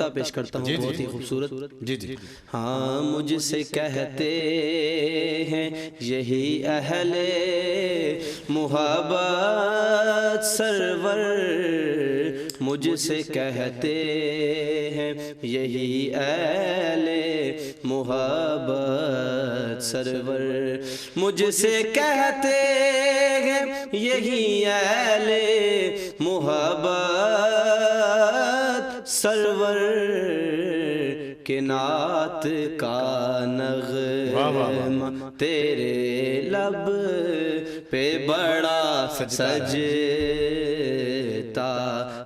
مدح پیش کرتا ہوں بہت ہی خوبصورت. جی جی. ہاں مجھ سے کہتے ہیں یہی اہل محبت سرور، مجھ سے کہتے ہیں یہی اہل محبت سرور، مجھ سے کہتے ہیں یہی اہل محبت سرور کہ نعت کا نغمہ تیرے لب پہ بڑا سجتا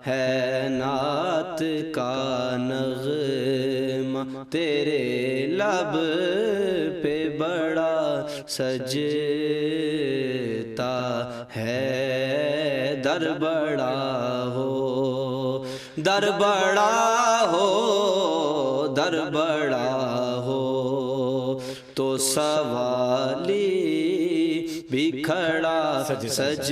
ہے، نعت کا نغمہ تیرے لب پہ بڑا سجتا ہے، در بڑا ہو در بڑا ہو در بڑا ہو تو سوالی بھی کھڑا سجتا.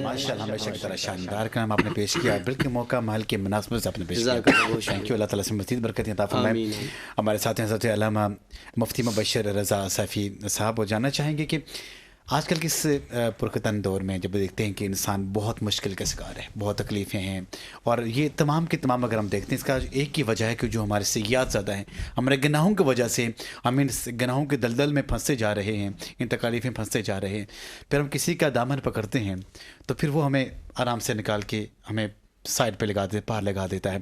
ماشاءاللہ ہمیشہ کی طرح شاندار کلام آپ نے پیش کیا، بالکل موقع محل کی مناسبت سے آپ نے پیش کیا. Thank you. اللہ تعالیٰ سے مزید برکت عطا فرمائے. ہمارے ساتھ ہیں حضرت علامہ مفتی مبشر رضا صافی صاحب، وہ جاننا چاہیں گے کہ آج کل کے اس پرفتن دور میں جب دیکھتے ہیں کہ انسان بہت مشکل کا شکار ہے، بہت تکلیفیں ہیں، اور یہ تمام کے تمام اگر ہم دیکھتے ہیں اس کا ایک ہی وجہ ہے کہ جو ہمارے سیئات زیادہ ہیں، ہمارے گناہوں کی وجہ سے ہم ان گناہوں کے دلدل میں پھنستے جا رہے ہیں، ان تکالیف میں پھنستے جا رہے ہیں. پھر ہم کسی کا دامن پکڑتے ہیں تو پھر وہ ہمیں آرام سے نکال کے ہمیں سائڈ پہ لگا دیتا، پار لگا دیتا ہے.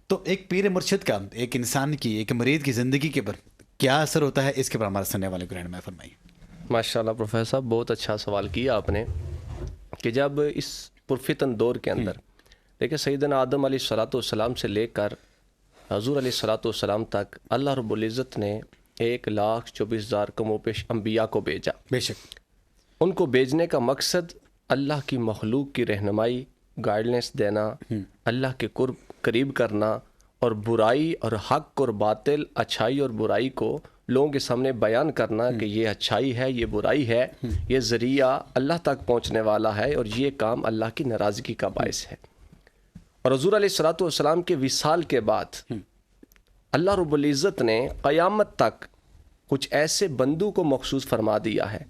تو ایک پیر مرشد کا ایک انسان کی، ایک مرید کی زندگی کے اوپر کیا اثر ہوتا ہے، اس کے اوپر ہمارے سننے والے کو رہنمائی فرمائیے. ماشاءاللہ پروفیسر صاحب بہت اچھا سوال کیا آپ نے کہ جب اس پرفتن دور کے اندر دیکھیں سیدنا آدم علیہ السلام سے لے کر حضور علیہ السلام تک اللہ رب العزت نے 1,24,000 کم و بیش انبیاء کو بھیجا. بے شک ان کو بھیجنے کا مقصد اللہ کی مخلوق کی رہنمائی، گائیڈنس دینا، اللہ کے قریب کرنا، اور برائی اور حق اور باطل، اچھائی اور برائی کو لوگوں کے سامنے بیان کرنا کہ یہ اچھائی ہے، یہ برائی ہے، یہ ذریعہ اللہ تک پہنچنے والا ہے، اور یہ کام اللہ کی ناراضگی کا باعث ہے. اور حضور علیہ السلام کے وصال کے بعد اللہ رب العزت نے قیامت تک کچھ ایسے بندوں کو مخصوص فرما دیا ہے،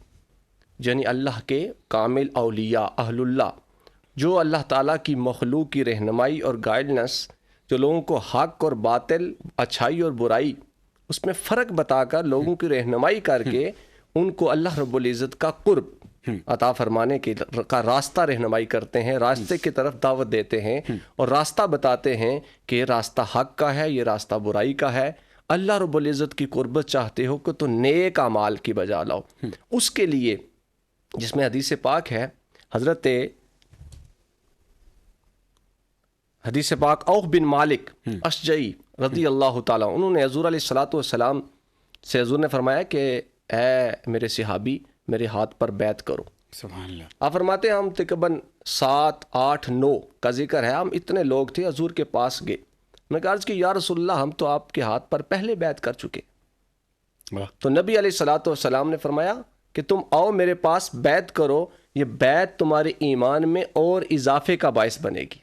یعنی اللہ کے کامل اولیاء، اہل اللہ، جو اللہ تعالیٰ کی مخلوق کی رہنمائی اور گائیڈنس، جو لوگوں کو حق اور باطل، اچھائی اور برائی، اس میں فرق بتا کر لوگوں کی رہنمائی کر کے ان کو اللہ رب العزت کا قرب عطا فرمانے کا راستہ رہنمائی کرتے ہیں، راستے کی طرف دعوت دیتے ہیں، اور راستہ بتاتے ہیں کہ یہ راستہ حق کا ہے، یہ راستہ برائی کا ہے. اللہ رب العزت کی قربت چاہتے ہو کہ تو نیک اعمال کی بجا لاؤ. اس کے لیے جس میں حدیث پاک ہے، حدیث پاک اوف بن مالک اشجعی رضی اللہ تعالیٰ، انہوں نے حضور علیہ السلام سے حضور نے فرمایا کہ اے میرے صحابی میرے ہاتھ پر بیعت کرو. سبحان اللہ. آپ فرماتے ہیں ہم تقریباً 7 8 9 کا ذکر ہے، ہم اتنے لوگ تھے حضور کے پاس گئے. میں نے کہا عرض کہ یا رسول اللہ ہم تو آپ کے ہاتھ پر پہلے بیعت کر چکے. تو نبی علیہ السلام نے فرمایا کہ تم آؤ میرے پاس بیعت کرو، یہ بیعت تمہارے ایمان میں اور اضافے کا باعث بنے گی.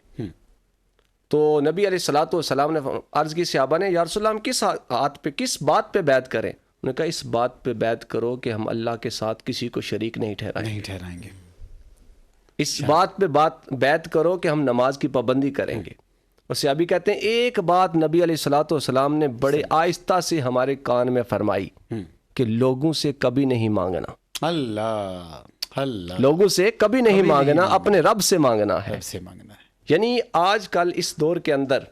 تو نبی علیہ السلام نے عرض کی صحابہ نے یا رسول اللہ ہم کس ہاتھ پہ، کس بات پہ بیعت کریں؟ انہوں نے کہا اس بات پہ بیعت کرو کہ ہم اللہ کے ساتھ کسی کو شریک نہیں ٹھہرائیں گے. اس بات پہ بیعت کرو کہ ہم نماز کی پابندی کریں گے. اور صحابی کہتے ہیں ایک بات نبی علیہ السلام نے بڑے آہستہ سے ہمارے کان میں فرمائی کہ لوگوں سے کبھی نہیں مانگنا. اللہ لوگوں سے کبھی نہیں مانگنا، اپنے رب سے مانگنا ہے. یعنی آج کل اس دور کے اندر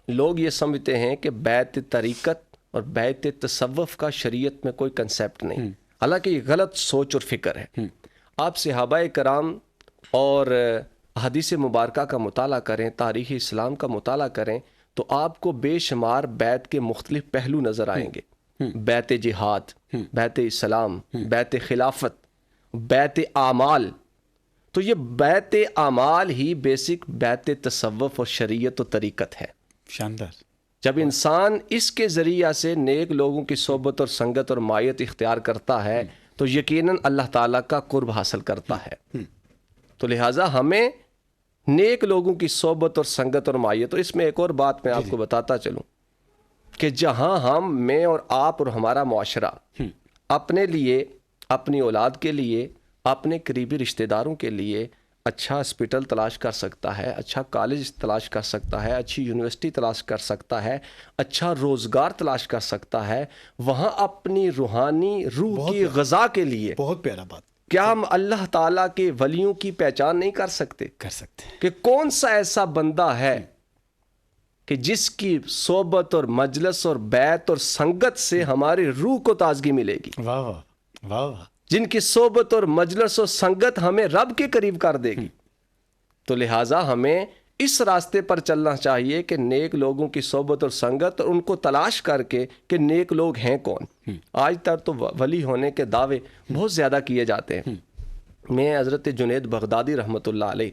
لوگ یہ سمجھتے ہیں کہ بیعت طریقت اور بیعت تصوف کا شریعت میں کوئی کنسیپٹ نہیں، حالانکہ یہ غلط سوچ اور فکر ہے. آپ صحابہ کرام اور حدیث مبارکہ کا مطالعہ کریں، تاریخ اسلام کا مطالعہ کریں، تو آپ کو بے شمار بیعت کے مختلف پہلو نظر آئیں گے. بیعت جہاد، بیعت اسلام، بیعت خلافت، بیعت اعمال. تو یہ بیعت اعمال ہی بیسک بیعت تصوف اور شریعت و طریقت ہے. شاندار. جب انسان اس کے ذریعہ سے نیک لوگوں کی صحبت اور سنگت اور مائیت اختیار کرتا ہے تو یقیناً اللہ تعالیٰ کا قرب حاصل کرتا ہے. تو لہٰذا ہمیں نیک لوگوں کی صحبت اور سنگت اور معیت. تو اس میں ایک اور بات میں آپ کو بتاتا چلوں کہ جہاں ہم، میں اور آپ اور ہمارا معاشرہ اپنے لیے، اپنی اولاد کے لیے، اپنے قریبی رشتہ داروں کے لیے اچھا ہاسپٹل تلاش کر سکتا ہے، اچھا کالج تلاش کر سکتا ہے، اچھی یونیورسٹی تلاش کر سکتا ہے، اچھا روزگار تلاش کر سکتا ہے، وہاں اپنی روحانی روح کی غذا کے لیے بہت پیارا بات کیا ہم اللہ تعالیٰ کے ولیوں کی پہچان نہیں کر سکتے؟ کر سکتے ہیں. کہ کون سا ایسا بندہ ہے کہ جس کی صحبت اور مجلس اور بیعت اور سنگت سے ہماری روح کو تازگی ملے گی، واہ واہ واہ واہ. جن کی صحبت اور مجلس اور سنگت ہمیں رب کے قریب کر دے گی. تو لہٰذا ہمیں اس راستے پر چلنا چاہیے کہ نیک لوگوں کی صحبت اور سنگت، اور ان کو تلاش کر کے کہ نیک لوگ ہیں کون. آج تک تو ولی ہونے کے دعوے بہت زیادہ کیے جاتے ہیں. میں حضرت جنید بغدادی رحمۃ اللہ علیہ،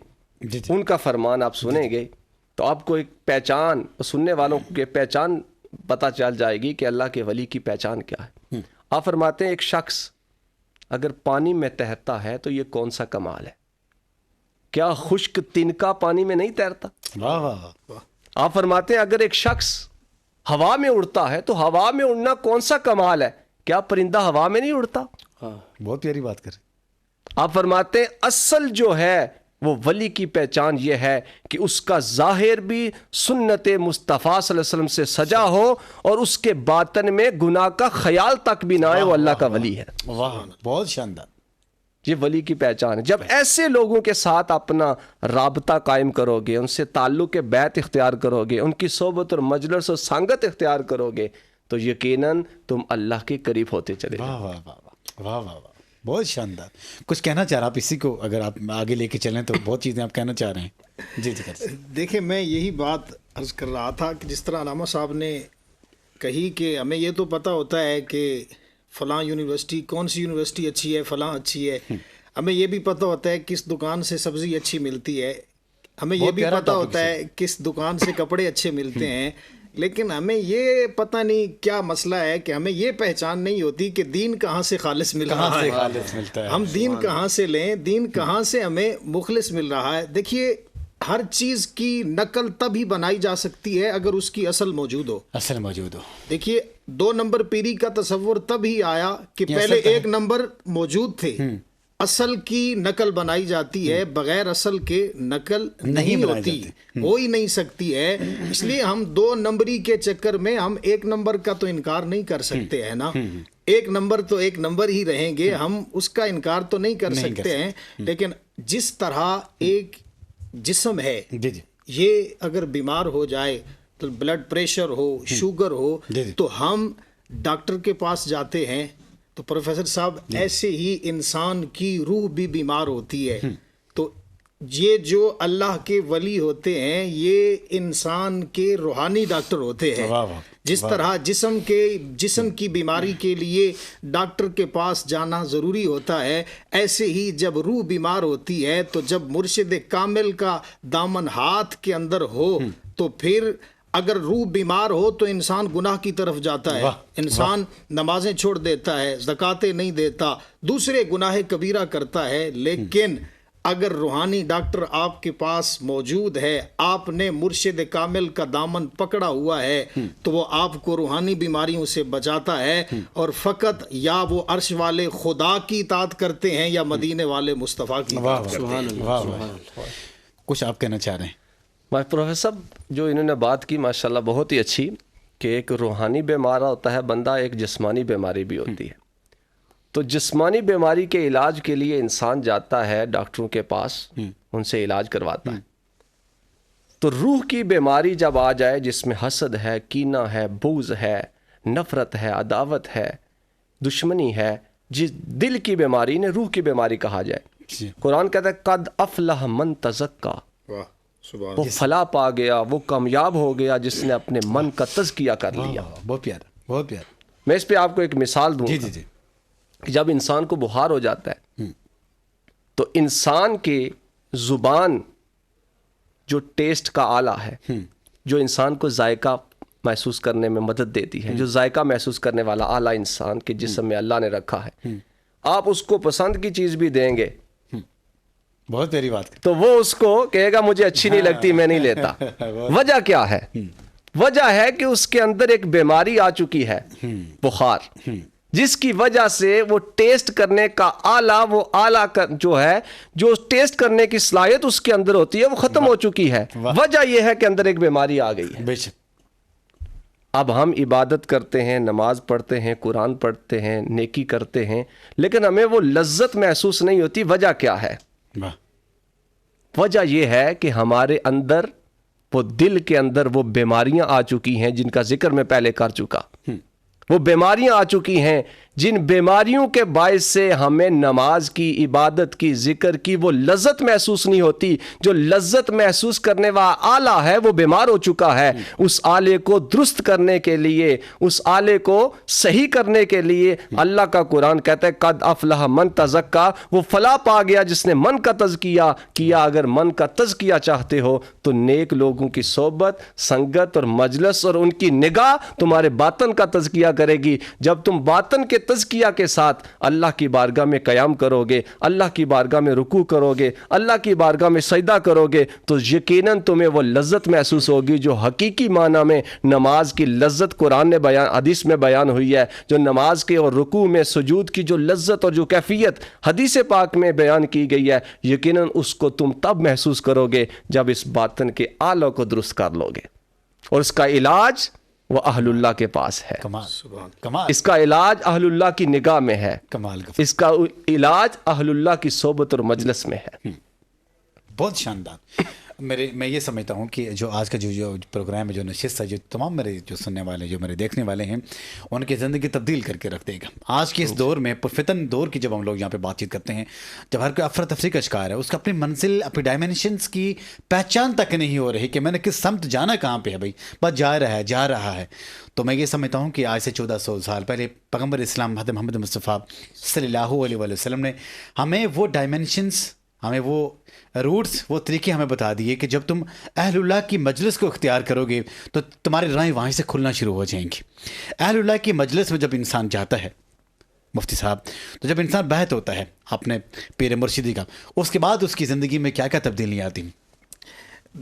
ان کا فرمان آپ سنیں گے تو آپ کو ایک پہچان، سننے والوں کے پہچان پتہ چل جائے گی کہ اللہ کے ولی کی پہچان کیا ہے. آپ فرماتے ہیں ایک شخص اگر پانی میں تیرتا ہے تو یہ کون سا کمال ہے؟ کیا خشک تنکا پانی میں نہیں تیرتا؟ واہ واہ واہ. آپ فرماتے ہیں اگر ایک شخص ہوا میں اڑتا ہے تو ہوا میں اڑنا کون سا کمال ہے؟ کیا پرندہ ہوا میں نہیں اڑتا؟ بہت پیاری بات کر. آپ فرماتے ہیں اصل جو ہے وہ ولی کی پہچان یہ ہے کہ اس کا ظاہر بھی سنت مصطفیٰ صلی اللہ علیہ وسلم سے سجا ہو اور اس کے باطن میں گناہ کا خیال تک بھی نہ آئے، وہ اللہ کا ولی ہے. واہ، بہت شاندار. یہ ولی کی پہچان ہے. جب ایسے لوگوں کے ساتھ اپنا رابطہ قائم کرو گے، ان سے تعلق بیعت اختیار کرو گے، ان کی صحبت اور مجلس اور سنگت اختیار کرو گے، تو یقیناً تم اللہ کے قریب ہوتے چلے جاؤ. واہ واہ واہ واہ واہ واہ، بہت شاندار. کچھ کہنا چاہ رہا آپ اسی کو اگر آپ آگے لے کے چلیں تو بہت چیزیں آپ کہنا چاہ رہے ہیں. جی جی. دیکھیں میں یہی بات عرض کر رہا تھا کہ جس طرح علامہ صاحب نے کہی کہ ہمیں یہ تو پتہ ہوتا ہے کہ فلاں یونیورسٹی، کون سی یونیورسٹی اچھی ہے، فلاں اچھی ہے. ہمیں یہ بھی پتہ ہوتا ہے کس دکان سے سبزی اچھی ملتی ہے. ہمیں یہ بھی پتہ ہوتا ہے کس دکان سے کپڑے اچھے ملتے ہیں. لیکن ہمیں یہ پتہ نہیں کیا مسئلہ ہے کہ ہمیں یہ پہچان نہیں ہوتی کہ دین کہاں سے خالص مل رہا ہے. ہم دین کہاں سے لیں، دین کہاں سے ہمیں مخلص مل رہا ہے. دیکھیے ہر چیز کی نقل تب ہی بنائی جا سکتی ہے اگر اس کی اصل موجود ہو. اصل موجود ہو. دیکھیے 2 نمبر پیری کا تصور تب ہی آیا کہ پہلے 1 نمبر موجود تھے. اصل کی نقل بنائی جاتی ہے، بغیر اصل کے نقل نہیں ہوتی، ہو ہی نہیں سکتی ہے. اس لیے ہم 2 نمبری کے چکر میں ہم 1 نمبر کا تو انکار نہیں کر سکتے ہیں نا. 1 نمبر تو 1 نمبر ہی رہیں گے، ہم اس کا انکار تو نہیں کر سکتے ہیں. لیکن جس طرح ایک جسم ہے، یہ اگر بیمار ہو جائے تو بلڈ پریشر ہو، شوگر ہو، تو ہم ڈاکٹر کے پاس جاتے ہیں. تو پروفیسر صاحب ایسے ہی انسان کی روح بھی بیمار ہوتی ہے. تو یہ جو اللہ کے ولی ہوتے ہیں یہ انسان کے روحانی ڈاکٹر ہوتے ہیں. جس طرح جسم کی بیماری کے لیے ڈاکٹر کے پاس جانا ضروری ہوتا ہے، ایسے ہی جب روح بیمار ہوتی ہے تو جب مرشد کامل کا دامن ہاتھ کے اندر ہو تو پھر اگر روح بیمار ہو تو انسان گناہ کی طرف جاتا ہے. انسان نمازیں چھوڑ دیتا ہے، زکاتیں نہیں دیتا، دوسرے گناہ کبیرہ کرتا ہے. لیکن اگر روحانی ڈاکٹر آپ کے پاس موجود ہے، آپ نے مرشد کامل کا دامن پکڑا ہوا ہے، تو وہ آپ کو روحانی بیماریوں سے بچاتا ہے. اور فقط یا وہ عرش والے خدا کی اطاعت کرتے ہیں یا مدینے والے مصطفیٰ کی اطاعت کرتے ہیں. کچھ آپ کہنا چاہ رہے ہیں؟ پروفیسر صاحب جو انہوں نے بات کی ماشاءاللہ بہت ہی اچھی، کہ ایک روحانی بیمار ہوتا ہے بندہ، ایک جسمانی بیماری بھی ہوتی ہے. تو جسمانی بیماری کے علاج کے لیے انسان جاتا ہے ڈاکٹروں کے پاس، ان سے علاج کرواتا ہے. تو روح کی بیماری جب آ جائے جس میں حسد ہے، کینہ ہے، بغض ہے، نفرت ہے، عداوت ہے، دشمنی ہے، جس دل کی بیماری نے روح کی بیماری کہا جائے. قرآن کہتا ہے قد افلح من تزکا، وہ فلاح پا گیا، وہ کامیاب ہو گیا جس نے اپنے من کا تزکیہ کر لیا. بہت پیارا، بہت پیارا. میں اس پہ آپ کو ایک مثال دوں جی. کہ جب انسان کو بخار ہو جاتا ہے تو انسان کے زبان جو ٹیسٹ کا آلہ ہے، جو انسان کو ذائقہ محسوس کرنے میں مدد دیتی ہے، جو ذائقہ محسوس کرنے والا آلہ انسان کے جسم میں اللہ نے رکھا ہے، آپ اس کو پسند کی چیز بھی دیں گے بہت پیاری بات. تو وہ اس کو کہے گا مجھے اچھی نہیں لگتی, میں نہیں لیتا. وجہ کیا ہے؟ وجہ ہے کہ اس کے اندر ایک بیماری آ چکی ہے, بخار, جس کی وجہ سے وہ ٹیسٹ کرنے کا وہ آلہ جو ہے, جو ٹیسٹ کرنے کی صلاحیت اس کے اندر ہوتی ہے, وہ ختم ہو چکی ہے. وجہ یہ ہے کہ اندر ایک بیماری آ گئی ہے. بے شک. اب ہم عبادت کرتے ہیں, نماز پڑھتے ہیں, قرآن پڑھتے ہیں, نیکی کرتے ہیں, لیکن ہمیں وہ لذت محسوس نہیں ہوتی. وجہ کیا ہے؟ وجہ یہ ہے کہ ہمارے اندر وہ دل کے اندر وہ بیماریاں آ چکی ہیں جن کا ذکر میں پہلے کر چکا. وہ بیماریاں آ چکی ہیں جن بیماریوں کے باعث سے ہمیں نماز کی, عبادت کی, ذکر کی وہ لذت محسوس نہیں ہوتی. جو لذت محسوس کرنے والا آلہ ہے وہ بیمار ہو چکا ہے. اس آلے کو درست کرنے کے لیے, اس آلے کو صحیح کرنے کے لیے اللہ کا قرآن کہتا ہے قد افلح من تزکا, وہ فلاح پا گیا جس نے من کا تزکیہ کیا. اگر من کا تزکیہ چاہتے ہو تو نیک لوگوں کی صحبت, سنگت اور مجلس اور ان کی نگاہ تمہارے باطن کا تزکیہ کرے گی. جب تم باطن کے تزکیہ کے ساتھ اللہ کی بارگاہ میں قیام کرو گے, اللہ کی بارگاہ میں رکوع کرو گے, اللہ کی بارگاہ میں سجدہ کرو گے, تو یقیناً تمہیں وہ لذت محسوس ہوگی جو حقیقی معنی میں نماز کی لذت قرآن نے حدیث میں بیان ہوئی ہے. جو نماز کے اور رکوع میں سجود کی جو لذت اور جو کیفیت حدیث پاک میں بیان کی گئی ہے, یقیناً اس کو تم تب محسوس کرو گے جب اس باطن کے آلہ کو درست کر لو گے. اور اس کا علاج وہ اہل اللہ کے پاس ہے. کمال. اس کا علاج اہل اللہ کی نگاہ میں ہے. کمال. اس کا علاج اہل اللہ کی صحبت اور مجلس میں ہے. بہت شاندار. میں یہ سمجھتا ہوں کہ جو آج کا جو پروگرام ہے, جو نشست ہے, جو تمام میرے جو سننے والے, جو میرے دیکھنے والے ہیں, ان کی زندگی تبدیل کر کے رکھ دے گا. آج کے اس دور میں پرفتن دور کی جب ہم لوگ یہاں پہ بات چیت کرتے ہیں, جب ہر کوئی افراتفری کا شکار ہے, اس کا اپنی منزل, اپنی ڈائمینشنس کی پہچان تک نہیں ہو رہی کہ میں نے کس سمت جانا کہاں پہ ہے. بھائی بس جا رہا ہے. تو میں یہ سمجھتا ہوں کہ آج سے 1400 سال پہلے پیغمبر اسلام حضرت محمد مصطفیٰ صلی اللہ علیہ وسلم نے ہمیں وہ ڈائمینشنس, ہمیں وہ روٹس, وہ طریقے ہمیں بتا دیے کہ جب تم اہل اللہ کی مجلس کو اختیار کرو گے تو تمہاری راہیں وہیں سے کھلنا شروع ہو جائیں گی. اہل اللہ کی مجلس میں جب انسان جاتا ہے مفتی صاحب, تو جب انسان بحث ہوتا ہے اپنے پیر مرشدی کا, اس کے بعد اس کی زندگی میں کیا کیا تبدیلیاں آتی ہیں؟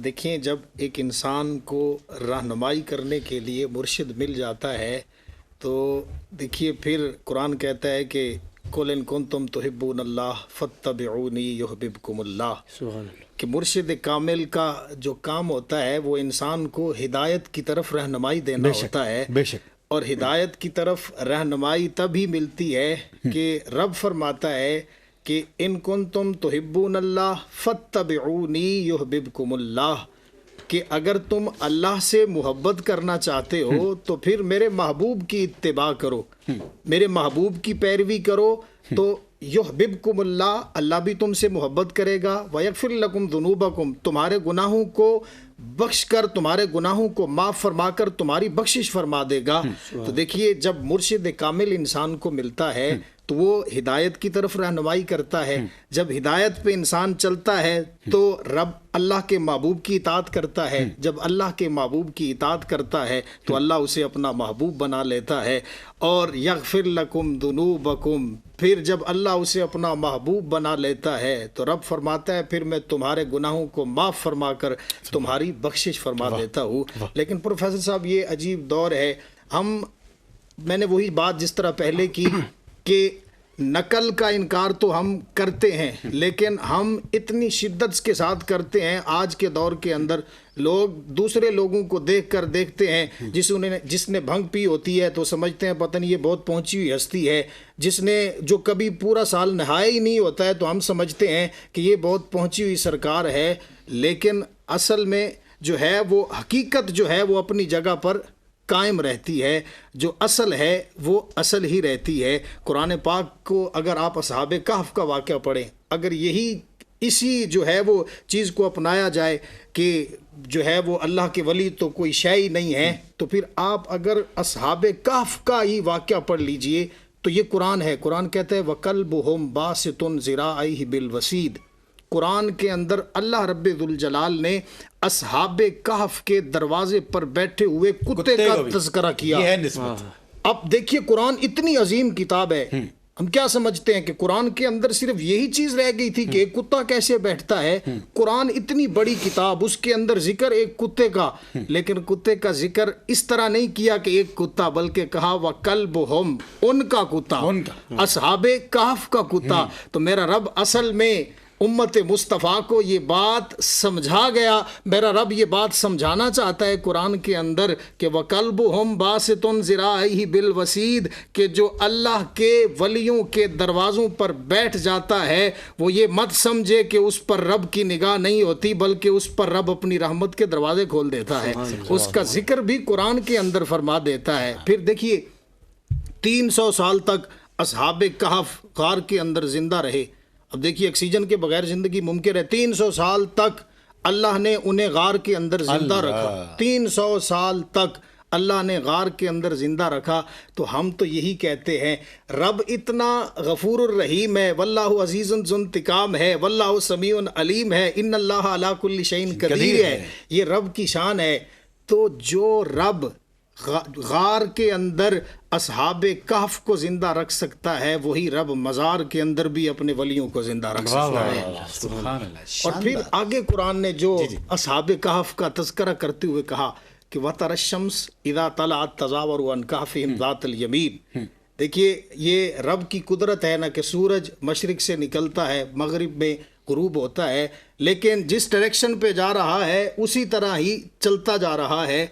دیکھیں, جب ایک انسان کو رہنمائی کرنے کے لیے مرشد مل جاتا ہے تو دیکھیے پھر قرآن کہتا ہے کہ قُلْ إِن كُنتُمْ تُحِبُّونَ اللَّهَ فَاتَّبِعُونِي يُحْبِبْكُمُ اللَّهُ. کہ مرشد کامل کا جو کام ہوتا ہے وہ انسان کو ہدایت کی طرف رہنمائی دینا ہوتا ہے. بے شک. اور ہدایت کی طرف رہنمائی تب ہی ملتی ہے کہ رب فرماتا ہے کہ ان کنتم تحبون اللہ فاتبعونی یحببکم اللہ, کہ اگر تم اللہ سے محبت کرنا چاہتے ہو تو پھر میرے محبوب کی اتباع کرو, میرے محبوب کی پیروی کرو, تو یحببکم اللہ, اللہ بھی تم سے محبت کرے گا. ویغفر لکم ذنوبکم, تمہارے گناہوں کو بخش کر, تمہارے گناہوں کو معاف فرما کر تمہاری بخشش فرما دے گا. تو دیکھیے جب مرشد کامل انسان کو ملتا ہے تو وہ ہدایت کی طرف رہنمائی کرتا ہے. جب ہدایت پہ انسان چلتا ہے تو رب اللہ کے محبوب کی اطاعت کرتا ہے. جب اللہ کے محبوب کی اطاعت کرتا ہے تو اللہ اسے اپنا محبوب بنا لیتا ہے. اور یغفر لکم ذنوبکم, پھر جب اللہ اسے اپنا محبوب بنا لیتا ہے تو رب فرماتا ہے پھر میں تمہارے گناہوں کو معاف فرما کر تمہاری بخشش فرما دیتا ہوں. لیکن پروفیسر صاحب یہ عجیب دور ہے. میں نے وہی بات جس طرح پہلے کی کہ نقل کا انکار تو ہم کرتے ہیں, لیکن ہم اتنی شدت کے ساتھ کرتے ہیں آج کے دور کے اندر. لوگ دوسرے لوگوں کو دیکھ کر دیکھتے ہیں, جس نے بھنگ پی ہوتی ہے تو سمجھتے ہیں پتہ نہیں یہ بہت پہنچی ہوئی ہستی ہے. جس نے جو کبھی پورا سال نہایا ہی نہیں ہوتا ہے تو ہم سمجھتے ہیں کہ یہ بہت پہنچی ہوئی سرکار ہے. لیکن اصل میں جو ہے وہ حقیقت جو ہے وہ اپنی جگہ پر قائم رہتی ہے. جو اصل ہے وہ اصل ہی رہتی ہے. قرآن پاک کو اگر آپ اصحاب کہف کا واقعہ پڑھیں, اگر اسی جو ہے وہ چیز کو اپنایا جائے کہ جو ہے وہ اللہ کے ولی تو کوئی شے ہی نہیں ہے, تو پھر آپ اگر اصحاب کہف کا ہی واقعہ پڑھ لیجئے تو یہ قرآن ہے. قرآن کہتا ہے وَقَلْبُهُمْ بَاسِطٌ ذِرَاعَيْهِ بِالْوَسِيدِ. قرآن کے اندر اللہ رب ذوالجلال نے اصحاب کہف کے دروازے پر بیٹھے ہوئے کتے کا تذکرہ کیا. اب دیکھیے قرآن اتنی عظیم کتاب ہے, ہم کیا سمجھتے ہیں کہ قرآن کے اندر صرف یہی چیز رہ گئی تھی کہ ایک کتا کیسے بیٹھتا ہے. قرآن اتنی بڑی کتاب، اس کے اندر ذکر ایک کتے کا، لیکن کتے کا ذکر اس طرح نہیں کیا کہ ایک کتا، بلکہ کہا وَكَلْبُهُمْ، ان کا کتا، اصحاب کہف کا کتا. تو میرا رب اصل میں امت مصطفیٰ کو یہ بات سمجھا گیا. میرا رب یہ بات سمجھانا چاہتا ہے قرآن کے اندر کہ وَقَلْبُهُمْ بَاسِطٌ ذِرَاعِهِ بِالْوَسِيدِ، کہ جو اللہ کے ولیوں کے دروازوں پر بیٹھ جاتا ہے وہ یہ مت سمجھے کہ اس پر رب کی نگاہ نہیں ہوتی، بلکہ اس پر رب اپنی رحمت کے دروازے کھول دیتا ہے. اس کا ذکر بھی قرآن کے اندر فرما دیتا ہے. پھر دیکھیے 300 سال تک اصحاب کہف غار کے اندر زندہ رہے. اب دیکھیے آکسیجن کے بغیر زندگی ممکن ہے. 300 سال تک اللہ نے انہیں غار کے اندر زندہ رکھا. 300 سال تک اللہ نے غار کے اندر زندہ رکھا. تو ہم تو یہی کہتے ہیں رب اتنا غفور الرحیم ہے، واللہ عزیز ذو انتقام ہے، واللہ سمیع علیم ہے، ان اللہ علی کل شیء قدیر ہے. یہ رب کی شان ہے. تو جو رب غار کے اندر اصحاب کہف کو زندہ رکھ سکتا ہے، وہی رب مزار کے اندر بھی اپنے ولیوں کو زندہ رکھ سکتا ہے. اور پھر آگے قرآن نے جو اصحاب کہف کا تذکرہ کرتے ہوئے کہا کہ وَتَرَى الشَّمْسَ إِذَا طَلَعَتْ تَزَاوَرُ عَنْ كَهْفِهِمْ ذَاتَ الْيَمِينِ. دیکھیے یہ رب کی قدرت ہے نا کہ سورج مشرق سے نکلتا ہے، مغرب میں غروب ہوتا ہے، لیکن جس ڈائریکشن پہ جا رہا ہے اسی طرح ہی چلتا جا رہا ہے.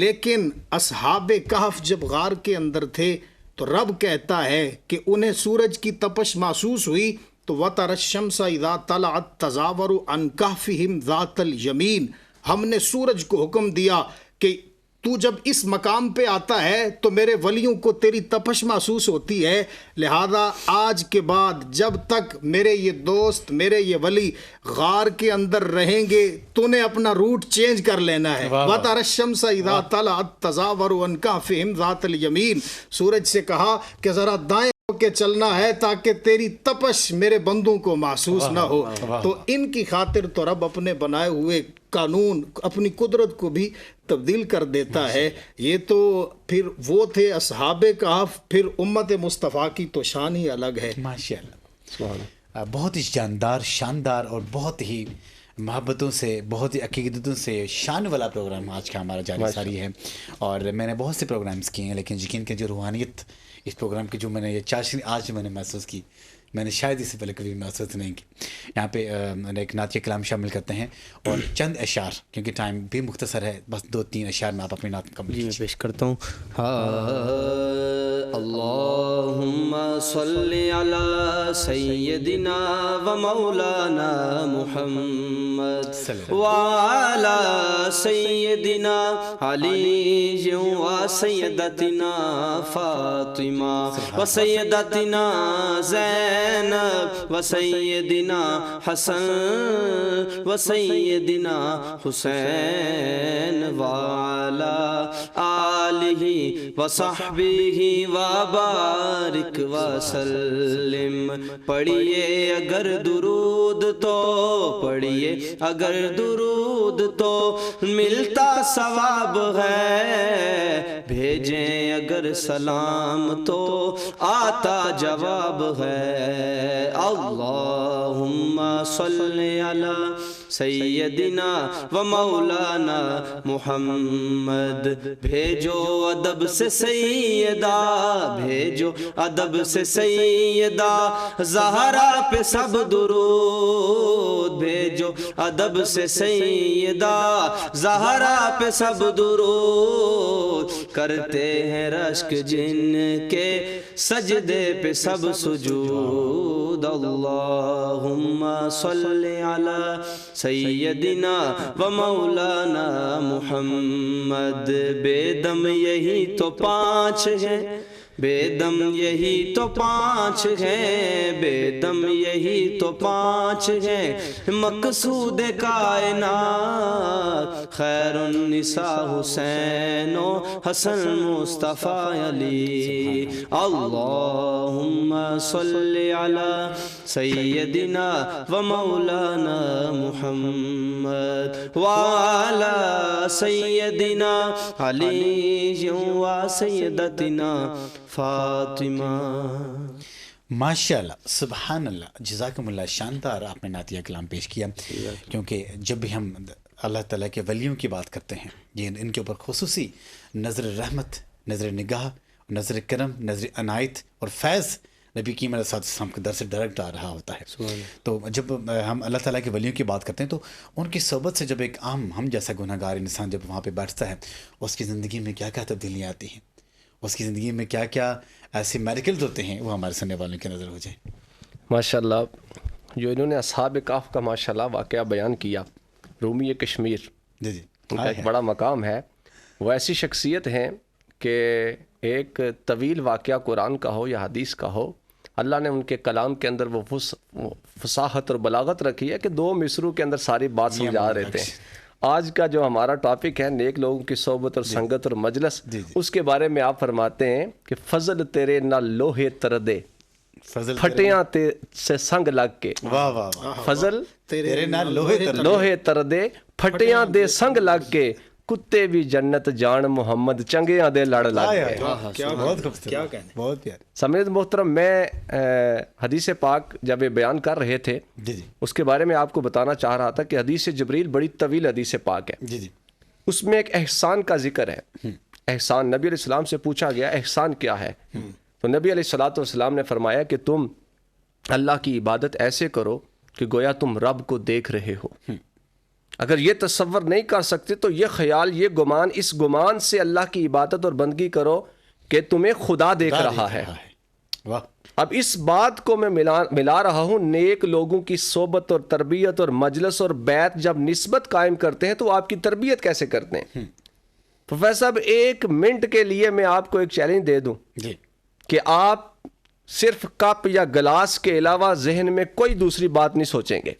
لیکن اصحاب کہف جب غار کے اندر تھے تو رب کہتا ہے کہ انہیں سورج کی تپش محسوس ہوئی. تو وَتَرَى الشَّمْسَ إِذَا طَلَعَتْ تَزَاوَرُ عَنْ كَهْفِهِمْ ذَاتَ الْيَمِينِ. ہم نے سورج کو حکم دیا کہ تو جب اس مقام پہ آتا ہے تو میرے ولیوں کو تیری تپش محسوس ہوتی ہے، لہذا آج کے بعد جب تک میرے یہ دوست، میرے یہ ولی غار کے اندر رہیں گے تو نے اپنا روٹ چینج کر لینا ہے. وَتَرَى الشَّمْسَ إِذَا طَلَعَتْ تَزَاوَرُ عَنْ كَهْفِهِمْ ذَاتَ الْيَمِينِ. سورج سے کہا کہ ذرا دائیں ہو کے چلنا ہے تاکہ تیری تپش میرے بندوں کو محسوس نہ ہو. تو ان کی خاطر تو رب اپنے بنائے ہوئے قانون، اپنی قدرت کو بھی تبدیل کر دیتا ہے. یہ تو پھر وہ تھے اصحاب کہف. پھر امت مصطفیٰ کی تو شان ہی الگ ہے. ماشاءاللہ، بہت ہی جاندار، شاندار اور بہت ہی محبتوں سے، بہت ہی عقیدتوں سے شان والا پروگرام آج کا ہمارا جاری ساری ہے. اور میں نے بہت سے پروگرامز کیے ہیں، لیکن یقین کہ جو روحانیت اس پروگرام کی جو میں نے یہ چاشنی آج میں نے محسوس کی، میں نے شاید اس سے پہلے کبھی محسوس نہیں کی. یہاں پہ ایک نعتیہ کلام شامل کرتے ہیں اور چند اشعار، کیونکہ ٹائم بھی مختصر ہے، بس 2-3 اشعار میں آپ اپنی نعت مکمل کیجیے. میں پیش کرتا ہوں. اللہم صلی علی سیدنا و مولانا محمد وعلی سیدنا علی و سیدتنا فاطمہ و سیدتنا زینب و سیدنا حسن و سیدنا حسین وعلی آلہ و صحبہ و بارک وسلم. پڑھیے اگر درود تو پڑھیے اگر درود تو ملتا ثواب ہے، بھیجیں اگر سلام تو آتا جواب ہے. اللہم صلی علی سیدنا و مولانا محمد. بھیجو ادب سے سیدہ، بھیجو ادب سے سیدہ زہرا پہ سب درود. بھیجو ادب سے سیدہ زہرا پہ سب درود. کرتے ہیں رشک جن کے سجدے پہ سب سجود. اللہم صلی علی سیدنا و مولانا محمد. بے دم یہی تو 5 ہیں، بے دم یہی تو 5 ہیں، بے دم یہی تو 5 ہیں. مقصود کائنات خیر النساء حسین و حسن مصطفیٰ علی. اللہم صلی علی سیدنا و مولانا محمد وعلی سیدنا علی و سیدتنا فاطمہ. ماشاءاللہ، سبحان اللہ، جزاکم اللہ، شاندار آپ نے نعتیہ کلام پیش کیا. کیونکہ جب بھی ہم اللہ تعالیٰ کے ولیوں کی بات کرتے ہیں، یہ ان کے اوپر خصوصی نظر رحمت، نظر نگاہ، نظر کرم، نظر عنایت اور فیض نبی کریم علیہ السلام کے در سے ڈائریکٹ آ رہا ہوتا ہے. تو جب ہم اللہ تعالیٰ کے ولیوں کی بات کرتے ہیں تو ان کی صحبت سے جب ایک عام ہم جیسا گناہ گار انسان جب وہاں پہ بیٹھتا ہے، اس کی زندگی میں کیا کیا تبدیلیاں آتی ہیں، اس کی زندگی میں کیا کیا ایسے میریکلز ہوتے ہیں، وہ ہمارے سننے والوں کی نظر ہو جائے. ماشاءاللہ، جو انہوں نے اصحاب کہف کا ماشاءاللہ واقعہ بیان کیا، رومی کشمیر، جی جی، ان کا ایک بڑا مقام ہے. وہ ایسی شخصیت ہیں کہ ایک طویل واقعہ قرآن کا ہو یا حدیث کا ہو، اللہ نے ان کے کلام کے اندر وہ فصاحت اور بلاغت رکھی ہے کہ 2 مصروں کے اندر ساری بات سمجھا رہے تھے. آج کا جو ہمارا ٹاپک ہے نیک لوگوں کی صحبت اور سنگت اور مجلس، اس کے بارے میں آپ فرماتے ہیں کہ فضل تیرے نہ لوہے تردے، پھٹیاں سے سنگ لگ کے. واہ واہ واہ، فضل تیرے نہ لوہے تردے، پھٹیاں دے سنگ لگ کے، کتے بھی جنت جان محمد چنگیاں دے لڑ لگ گئے. بہت خوبصورت، بہت پیارے. سمیت محترم، میں حدیث پاک جب یہ بیان کر رہے تھے جی جی اس کے بارے میں آپ کو بتانا چاہ رہا تھا کہ حدیث جبریل بڑی طویل حدیث پاک ہے. جی جی، اس میں ایک احسان کا ذکر ہے. احسان، نبی علیہ السلام سے پوچھا گیا احسان کیا ہے، تو نبی علیہ السلام نے فرمایا کہ تم اللہ کی عبادت ایسے کرو کہ گویا تم رب کو دیکھ رہے ہو. اگر یہ تصور نہیں کر سکتے تو یہ خیال، یہ گمان، اس گمان سے اللہ کی عبادت اور بندگی کرو کہ تمہیں خدا دیکھ رہا ہے. واہ، اب اس بات کو میں ملا رہا ہوں، نیک لوگوں کی صحبت اور تربیت اور مجلس اور بیعت جب نسبت قائم کرتے ہیں تو آپ کی تربیت کیسے کرتے ہیں. پروفیسر صاحب، 1 منٹ کے لیے میں آپ کو ایک چیلنج دے دوں جی، کہ آپ صرف کپ یا گلاس کے علاوہ ذہن میں کوئی دوسری بات نہیں سوچیں گے،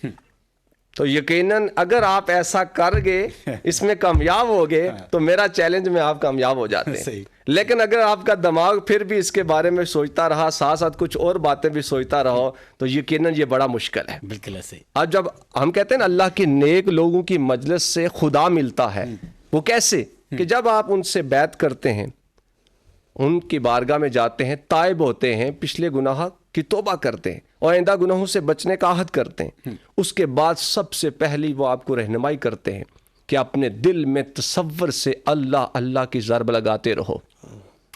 تو یقیناً اگر آپ ایسا کر گے، اس میں کامیاب ہو گئے، تو میرا چیلنج میں آپ کامیاب ہو جاتے ہیں. لیکن اگر آپ کا دماغ پھر بھی اس کے بارے میں سوچتا رہا، ساتھ ساتھ کچھ اور باتیں بھی سوچتا رہو، تو یقیناً یہ بڑا مشکل ہے. بالکل ایسے ہی. اب جب ہم کہتے ہیں نا اللہ کے نیک لوگوں کی مجلس سے خدا ملتا ہے، وہ کیسے؟ کہ جب آپ ان سے بیعت کرتے ہیں، ان کی بارگاہ میں جاتے ہیں، تائب ہوتے ہیں، پچھلے گناہ کی توبہ کرتے ہیں اور آئندہ گناہوں سے بچنے کا عہد کرتے ہیں، اس کے بعد سب سے پہلی وہ آپ کو رہنمائی کرتے ہیں کہ اپنے دل میں تصور سے اللہ اللہ کی ضرب لگاتے رہو.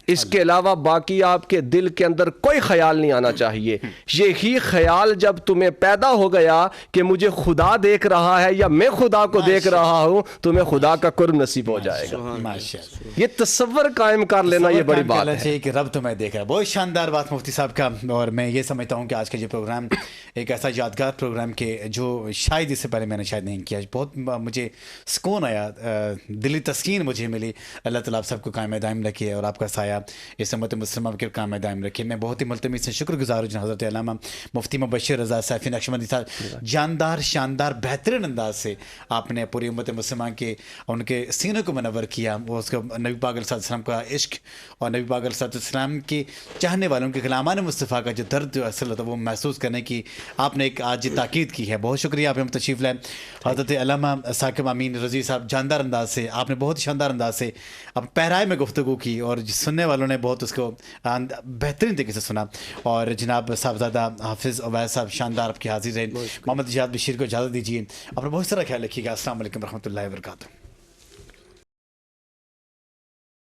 اس کے علاوہ باقی آپ کے دل کے اندر کوئی خیال نہیں آنا چاہیے. یہی خیال جب تمہیں پیدا ہو گیا کہ مجھے خدا دیکھ رہا ہے یا میں خدا کو دیکھ رہا ہوں، تمہیں خدا کا قرب نصیب ہو جائے گا. ماشاءاللہ، یہ تصور قائم کر لینا یہ بڑی بات ہے کہ رب تمہیں دیکھ رہا ہے. بہت شاندار بات مفتی صاحب کا. اور میں یہ سمجھتا ہوں کہ آج کا یہ پروگرام ایک ایسا یادگار پروگرام کہ جو شاید اس سے پہلے میں نے شاید نہیں کیا. بہت مجھے سکون آیا، دلی تسکین مجھے ملی. اللہ تعالیٰ آپ سب کو قائم دائم رکھے اور آپ کا سایہ اس امت مسلمہ کے قائم دائم رکھے. میں بہت ہی ملتمس سے شکر گزار ہوں حضرت علامہ مفتی مبشر رضا سیفی نقشبندی صاحب، جاندار شاندار بہترین انداز سے آپ نے پوری امت مسلمہ کے ان کے سینوں کو منور کیا. وہ اس کو نبی پاک علیہ السلام کا عشق اور نبی پاک علیہ السلام کے چاہنے والوں کے غلامان مصطفیٰ کا جو درد جو اصل ہوتا ہے وہ محسوس کرنے کی آپ نے ایک آج تاکید کی ہے. بہت شکریہ آپ ہم تشریف لائے. حضرت علامہ ثاقب امین رضوی صاحب، جاندار انداز سے آپ نے بہت شاندار انداز سے اب پہرائے میں گفتگو کی اور سننے والوں نے بہت اس کو بہترین طریقے سے سنا. اور جناب صاحبزادہ حافظ عبید صاحب، شاندار آپ کی حاضر رہے. محمد جہاد بشیر کو اجازت دیجیے. اپنا بہت سارا خیال رکھیے گا. السلام علیکم ورحمۃ اللہ وبرکاتہ.